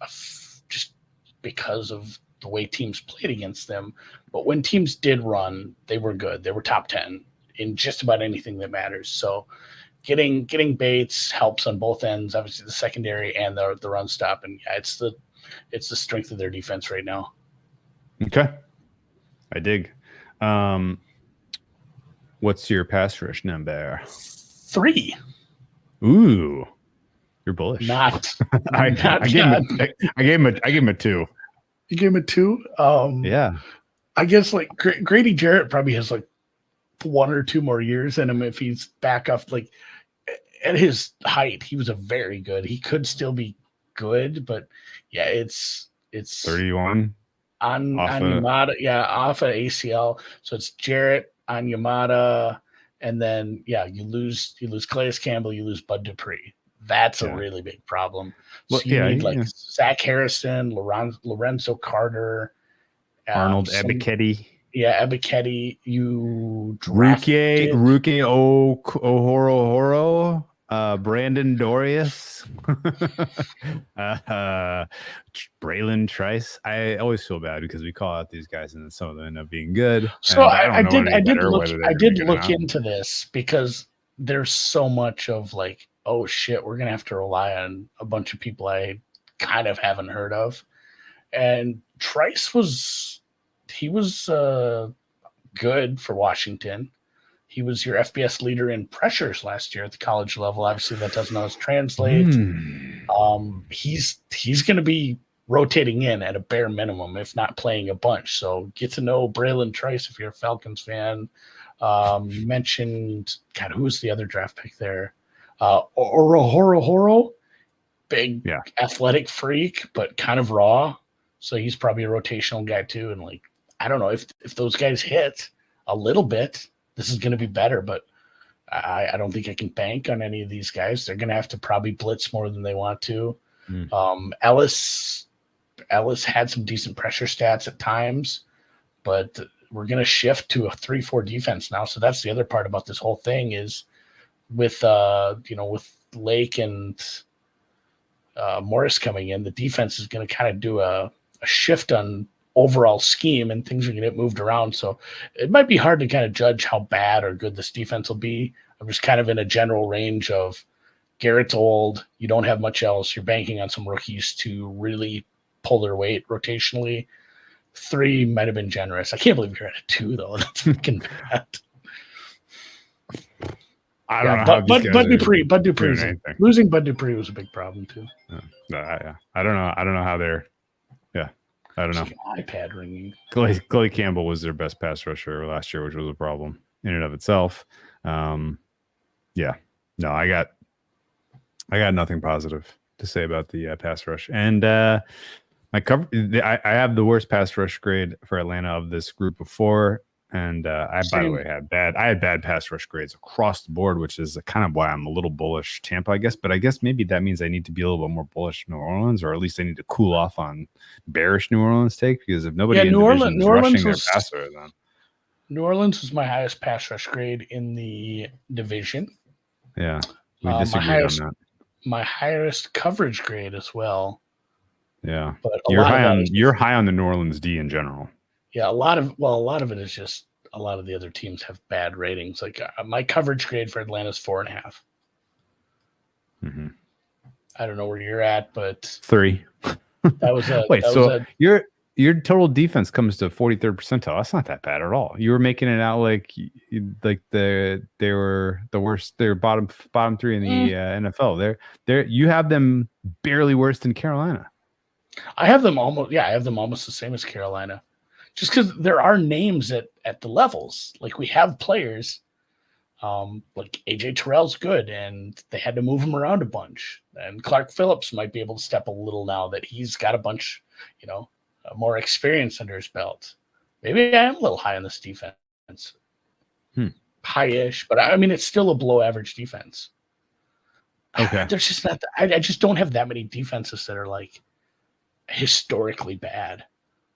just because of the way teams played against them. But when teams did run, they were good. They were top 10 in just about anything that matters. So getting Bates helps on both ends, obviously the secondary and the run stop. And yeah, it's the strength of their defense right now. Okay. I dig. What's your pass rush number? 3. Ooh. You're bullish. Not. I gave him a 2. You gave him a 2? Yeah. I guess like Grady Jarrett probably has like 1 or 2 more years in him if he's back up. Like at his height, he was a very good. He could still be good, but yeah, it's 31 on Yamada. Yeah, off of ACL. So it's Jarrett on Yamada, and then you lose Calais Campbell, you lose Bud Dupree. That's a really big problem. So you need Zach Harrison, Lorenzo Carter, Arnold Ebiketie. Yeah, Ebiketie. You drafted Ruke Ohoro, Brandon Dorius, Braylon Trice. I always feel bad because we call out these guys and then some of them end up being good. So I did look into this because there's so much of like, oh shit, we're gonna have to rely on a bunch of people I kind of haven't heard of. And Trice was good for Washington. He was your FBS leader in pressures last year at the college level. Obviously, that doesn't always translate. He's going to be rotating in at a bare minimum, if not playing a bunch. So get to know Braylon Trice if you're a Falcons fan. You mentioned, God, who was the other draft pick there? Horo, big athletic freak, but kind of raw. So he's probably a rotational guy too. And like, I don't know if those guys hit a little bit, this is going to be better, but I don't think I can bank on any of these guys. They're going to have to probably blitz more than they want to. Ellis had some decent pressure stats at times, but we're going to shift to a 3-4 defense now. So that's the other part about this whole thing is with Lake and Morris coming in, the defense is going to kind of do a shift on overall scheme and things are going to get moved around. So it might be hard to kind of judge how bad or good this defense will be. I'm just kind of in a general range of Garrett's old. You don't have much else. You're banking on some rookies to really pull their weight rotationally. 3 might have been generous. I can't believe you're at a 2 though. That's freaking bad. I don't know. Bud Dupree losing Bud Dupree was a big problem too. I don't know how they're. I don't know. iPad ringing. Clay Campbell was their best pass rusher last year, which was a problem in and of itself. No, I got nothing positive to say about the pass rush. And I have the worst pass rush grade for Atlanta of this group of 4. And by the way, I had bad pass rush grades across the board, which is kind of why I'm a little bullish Tampa, I guess. But I guess maybe that means I need to be a little bit more bullish New Orleans, or at least I need to cool off on bearish New Orleans take, because if nobody in the division is rushing their passer, then New Orleans was my highest pass rush grade in the division. Yeah, we disagreed on that. My highest coverage grade as well. Yeah, but you're high on the New Orleans D in general. Yeah, a lot of it is just a lot of the other teams have bad ratings. Like my coverage grade for Atlanta is 4.5. I don't know where you're at, but 3. That was a your total defense comes to 43rd percentile. That's not that bad at all. You were making it out like they were the worst. They're bottom 3 in the NFL. You have them barely worse than Carolina. I have them almost the same as Carolina. Just because there are names at the levels. Like we have players, like AJ Terrell's good, and they had to move him around a bunch. And Clark Phillips might be able to step a little now that he's got a bunch, more experience under his belt. Maybe I am a little high on this defense. High-ish, but I mean, it's still a below average defense. Okay. There's just not, I just don't have that many defenses that are like historically bad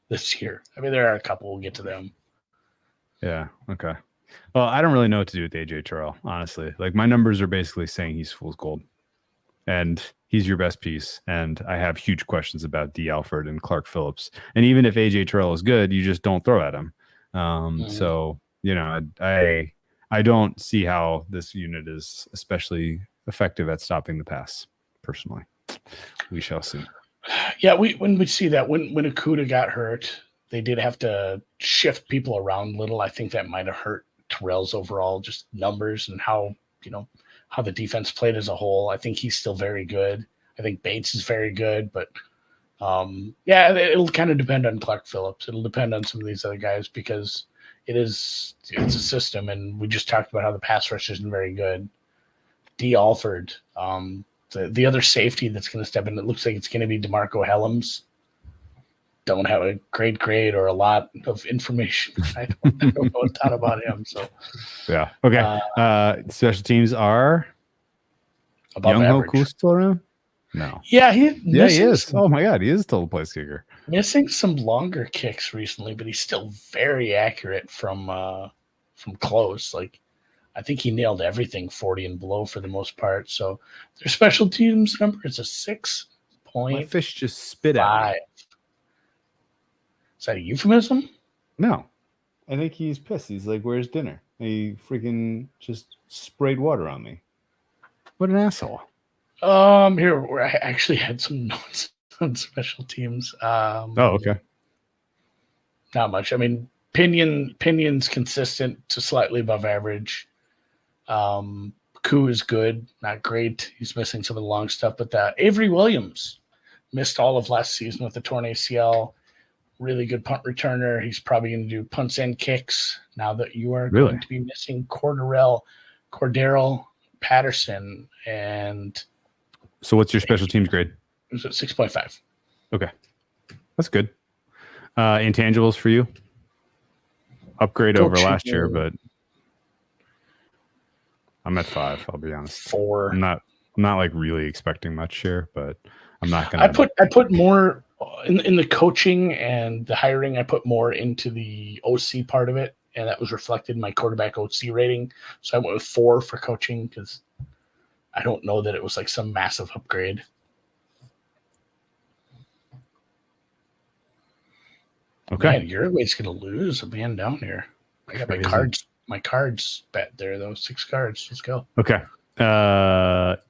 this year. I mean, there are a couple. We'll get to them. Yeah. Okay. Well, I don't really know what to do with AJ Terrell, honestly. Like my numbers are basically saying he's fool's gold, and he's your best piece. And I have huge questions about D. Alford and Clark Phillips. And even if AJ Terrell is good, you just don't throw at him. So I don't see how this unit is especially effective at stopping the pass. Personally, we shall see. Yeah, when we see that when Okudah got hurt, they did have to shift people around a little. I think that might have hurt Terrell's overall just numbers and how the defense played as a whole. I think he's still very good. I think Bates is very good, but it'll kind of depend on Clark Phillips. It'll depend on some of these other guys because it's a system, and we just talked about how the pass rush isn't very good. D. Alford, the other safety that's going to step in, it looks like it's going to be DeMarco Helms. Don't have a great grade or a lot of information. I don't know a ton about him. So yeah, okay. Special teams are above Young average. Hoku still around? No. Yeah, he is. Oh my god, he is still a place kicker. Missing some longer kicks recently, but he's still very accurate from close. Like, I think he nailed everything 40 and below for the most part. So their special teams number is a 6.5. My fish just spit at me. Is that a euphemism? No. I think he's pissed. He's like, where's dinner? He freaking just sprayed water on me. What an asshole. Here, where I actually had some notes on special teams. Okay. Not much. I mean, Pinion's consistent to slightly above average. Koo is good, not great. He's missing some of the long stuff, but Avery Williams missed all of last season with the torn ACL. Really good punt returner. He's probably going to do punts and kicks now that you are going to be missing Cordero Patterson. And so what's your special teams grade? It was at 6.5. Okay. That's good. Intangibles for you? Upgrade over last year, but I'm at 5, I'll be honest. 4. I'm not like really expecting much here, but I'm not gonna I put more in the coaching and the hiring. I put more into the OC part of it, and that was reflected in my quarterback OC rating. So I went with 4 for coaching because I don't know that it was like some massive upgrade. Okay. Man, Uruguay's gonna lose a man down here. I got my cards bet there though. 6 cards. Let's go. Okay.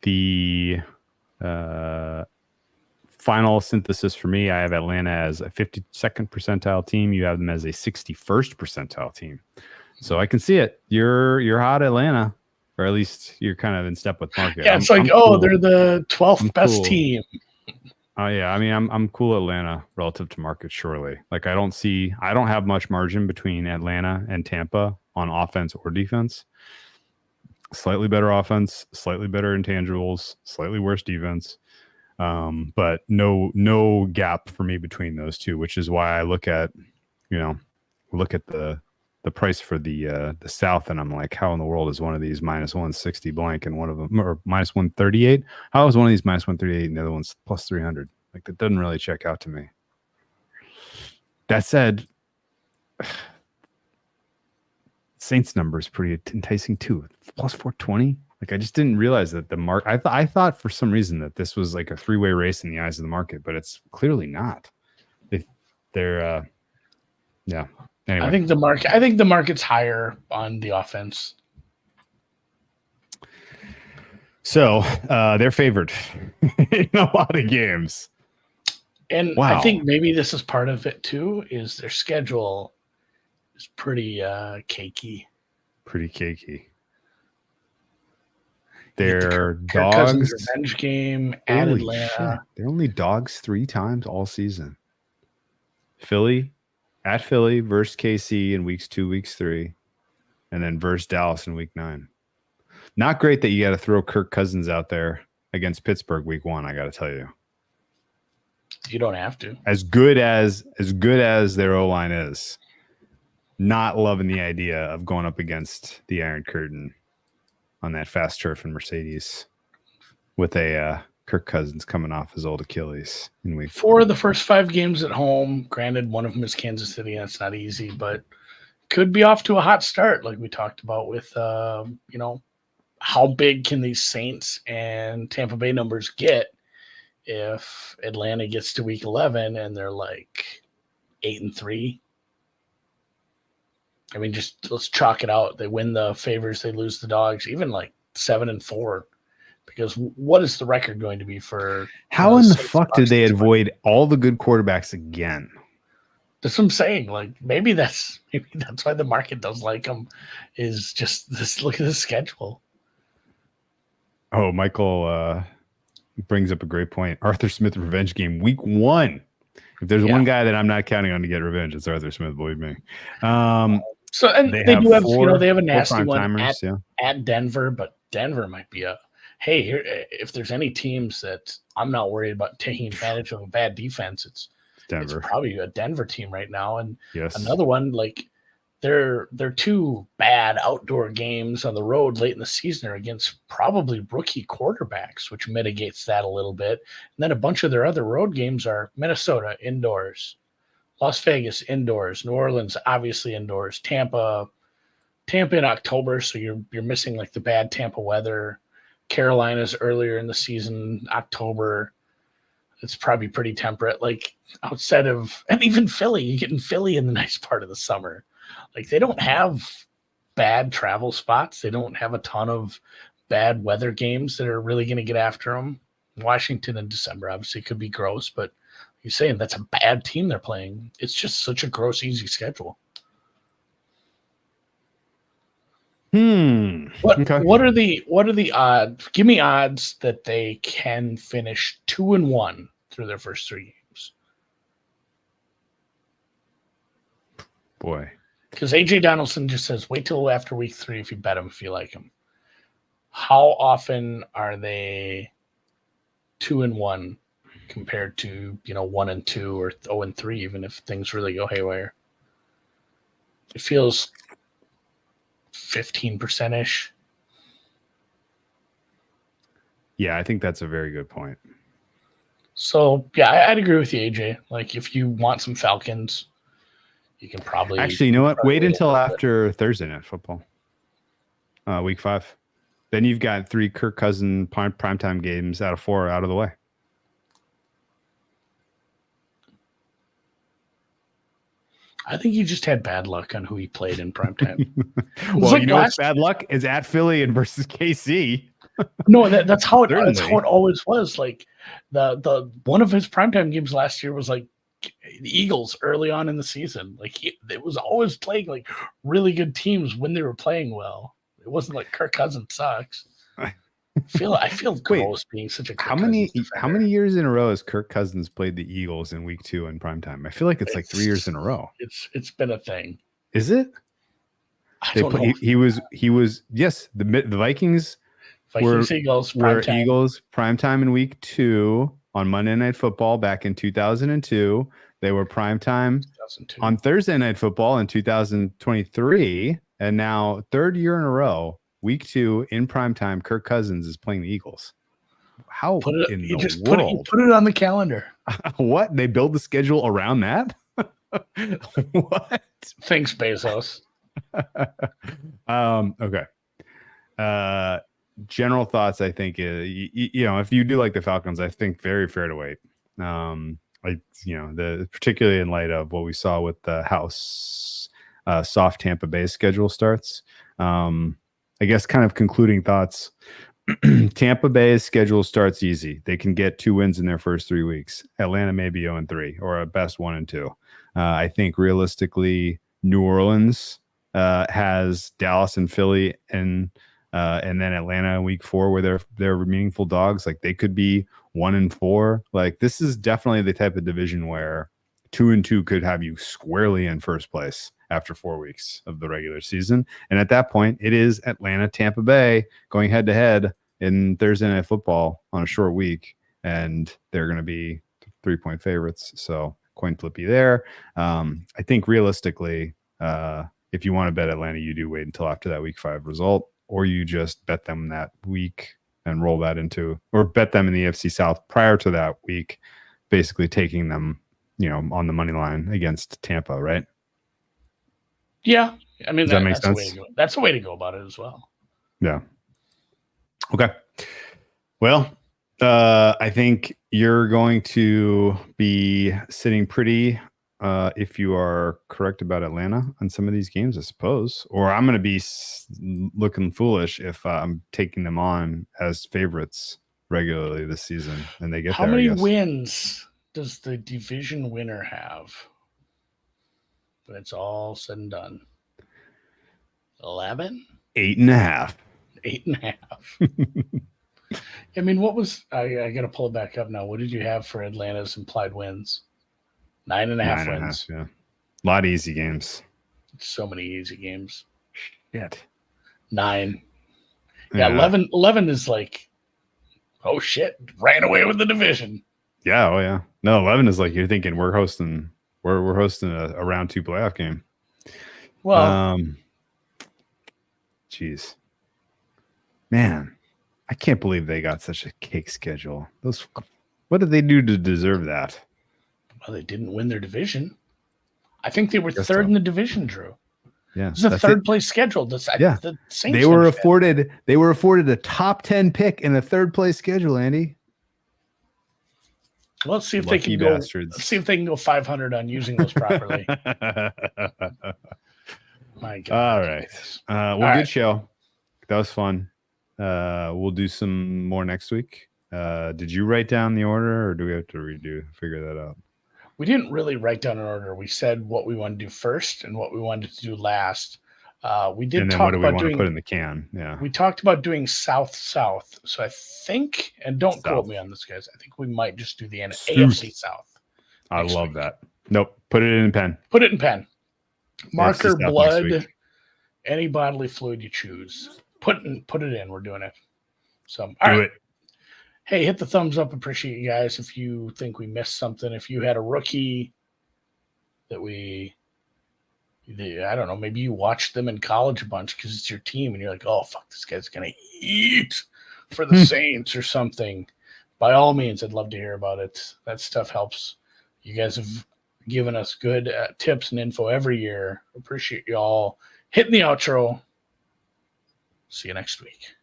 The final synthesis for me, I have Atlanta as a 52nd percentile team. You have them as a 61st percentile team. So I can see it. You're hot Atlanta, or at least you're kind of in step with market. Yeah, it's cool. They're the 12th best team. Oh yeah, I mean I'm cool Atlanta relative to market, surely. Like I don't have much margin between Atlanta and Tampa on offense or defense. Slightly better offense, slightly better intangibles, slightly worse defense. But no gap for me between those two, which is why I look at the price for the South, and I'm like, how in the world is one of these minus 160 blank and one of them, or minus 138? How is one of these minus 138 and the other one's plus 300? Like, that doesn't really check out to me. That said, Saints number is pretty enticing too. Plus 420. Like, I just didn't realize that the market. I thought for some reason that this was like a 3-way race in the eyes of the market, but it's clearly not. They're yeah. Anyway. I think the market's higher on the offense. So they're favored in a lot of games. And wow. I think maybe this is part of it too, is their schedule is pretty cakey. Pretty cakey. Their Kirk Cousins revenge game at Atlanta. Shit. They're only dogs 3 times all season. Philly versus KC in weeks 2, weeks 3, and then versus Dallas in week 9. Not great that you got to throw Kirk Cousins out there against Pittsburgh week 1. I got to tell you, you don't have to. As good as their O-line is, not loving the idea of going up against the Iron Curtain on that fast turf in Mercedes with a Kirk Cousins coming off his old Achilles in week 4 of the first 5 games at home. Granted, one of them is Kansas City, and it's not easy, but could be off to a hot start, like we talked about with, how big can these Saints and Tampa Bay numbers get if Atlanta gets to week 11 and they're like 8-3? I mean, just let's chalk it out. They win the favors, they lose the dogs, even like 7-4. Because what is the record going to be for? How in the fuck did they avoid all the good quarterbacks again? That's what I'm saying. Like maybe that's why the market does like them. Is just this. Look at the schedule. Oh, Michael brings up a great point. Arthur Smith revenge game week 1. If there's one guy that I'm not counting on to get revenge, it's Arthur Smith. Believe me. So and they do have they have a nasty one at Denver, but Denver might be here if there's any teams that I'm not worried about taking advantage of a bad defense, it's probably a Denver team right now. And another one, like their two bad outdoor games on the road late in the season are against probably rookie quarterbacks, which mitigates that a little bit. And then a bunch of their other road games are Minnesota indoors, Las Vegas indoors, New Orleans obviously indoors, Tampa in October, so you're missing like the bad Tampa weather. Carolina's earlier in the season, October. It's probably pretty temperate. Like outside of, and even Philly, you get in Philly in the nice part of the summer. Like they don't have bad travel spots. They don't have a ton of bad weather games that are really going to get after them. Washington in December obviously could be gross, but you're saying that's a bad team they're playing. It's just such a gross, easy schedule. What are the odds? Give me odds that they can finish 2-1 through their first 3 games. Boy, because AJ Donaldson just says wait till after week 3 if you bet him if you like him. How often are they 2-1 compared to 1-2 or 0-3 even if things really go haywire? It feels 15%-ish. Yeah, I think that's a very good point. So, yeah, I'd agree with you, AJ. Like, if you want some Falcons, you can probably... Actually, you know what? Wait until after Thursday Night Football. Week 5. Then you've got 3 Kirk Cousins primetime games out of 4 out of the way. I think you just had bad luck on who he played in primetime. Well, like what's bad luck is at Philly and versus KC. No, that's how it always was. Like the one of his primetime games last year was like the Eagles early on in the season. Like it was always playing like really good teams when they were playing well. It wasn't like Kirk Cousins sucks. I feel gross being such a how many years in a row has Kirk Cousins played the Eagles in week 2 in primetime? I feel like it's like 3 years in a row. It's been a thing. Is it? I don't know. He was yes, the Vikings Eagles primetime in week 2 on Monday Night Football back in 2002. They were primetime on Thursday Night Football in 2023, and now 3rd year in a row. Week 2 in primetime, Kirk Cousins is playing the Eagles. How put it on the calendar. What? They build the schedule around that? What? Thanks, Bezos. Okay. General thoughts, I think, if you do like the Falcons, I think very fair to wait. Particularly in light of what we saw with the soft Tampa Bay schedule starts. I guess kind of concluding thoughts. Tampa Bay's schedule starts easy. They can get 2 wins in their first 3 weeks. Atlanta may be 0-3 or at best 1-2. I think realistically, New Orleans has Dallas and Philly and then Atlanta in week 4 where they're meaningful dogs. Like they could be 1-4. Like this is definitely the type of division where 2-2 could have you squarely in first place after 4 weeks of the regular season. And at that point, it is Atlanta, Tampa Bay going head to head in Thursday Night Football on a short week. And they're going to be 3-point favorites. So coin flippy there. I think realistically, if you want to bet Atlanta, you do wait until after that week 5 result, or you just bet them that week and roll that into, or bet them in the NFC South prior to that week, basically taking them, on the money line against Tampa, right? Yeah. I mean, Does that make sense? That's a way to go about it as well. Yeah. Okay. Well, I think you're going to be sitting pretty if you are correct about Atlanta on some of these games, I suppose. Or I'm going to be looking foolish if I'm taking them on as favorites regularly this season. And they get How many wins does the division winner have? When it's all said and done. 11? 8.5. 8.5. I mean, what was I got to pull it back up now. What did you have for Atlanta's implied wins? 9.5 wins. Yeah, a lot of easy games. so many easy games. Shit. 9. Yeah, 11 is like, oh shit, ran away with the division. Yeah, oh yeah. No, 11 is like you're thinking we're hosting a round 2 playoff game. Well, geez. Man, I can't believe they got such a cake schedule. What did they do to deserve that? Well, they didn't win their division. I think they were third in the division, Drew. Yeah, it's a third place schedule. The Saints they were afforded a top 10 pick in a third place schedule, Andy. Well, let's see if they can go. Let's see if they can go 500 on using those properly. My God. All right. Good show. That was fun. We'll do some more next week. Did you write down the order, or do we have to figure that out? We didn't really write down an order. We said what we wanted to do first and what we wanted to do last. We did and then talk what do we about want doing to put in the can. Yeah. We talked about doing South. So I think, and don't quote me on this, guys, I think we might just do the AFC South. I love that. Nope. Put it in pen. Put it in pen. Marker, blood, any bodily fluid you choose. Put it in. We're doing it. So do it. Hey, hit the thumbs up. Appreciate you guys. If you think we missed something, if you had a rookie that I don't know, maybe you watched them in college a bunch because it's your team and you're like, oh, fuck, this guy's going to eat for the Saints or something. By all means, I'd love to hear about it. That stuff helps. You guys have given us good tips and info every year. Appreciate you all. Hitting the outro. See you next week.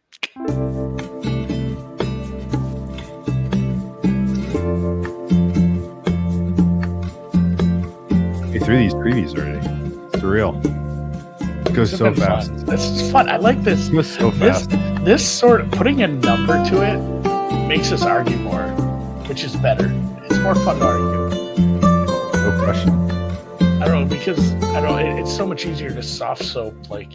Through these previews already. It's real. It goes so fast. Fun. This is fun. I like this. It goes so fast. This sort of putting a number to it makes us argue more, which is better. It's more fun to argue. No question. I don't know, because it's so much easier to soft soap like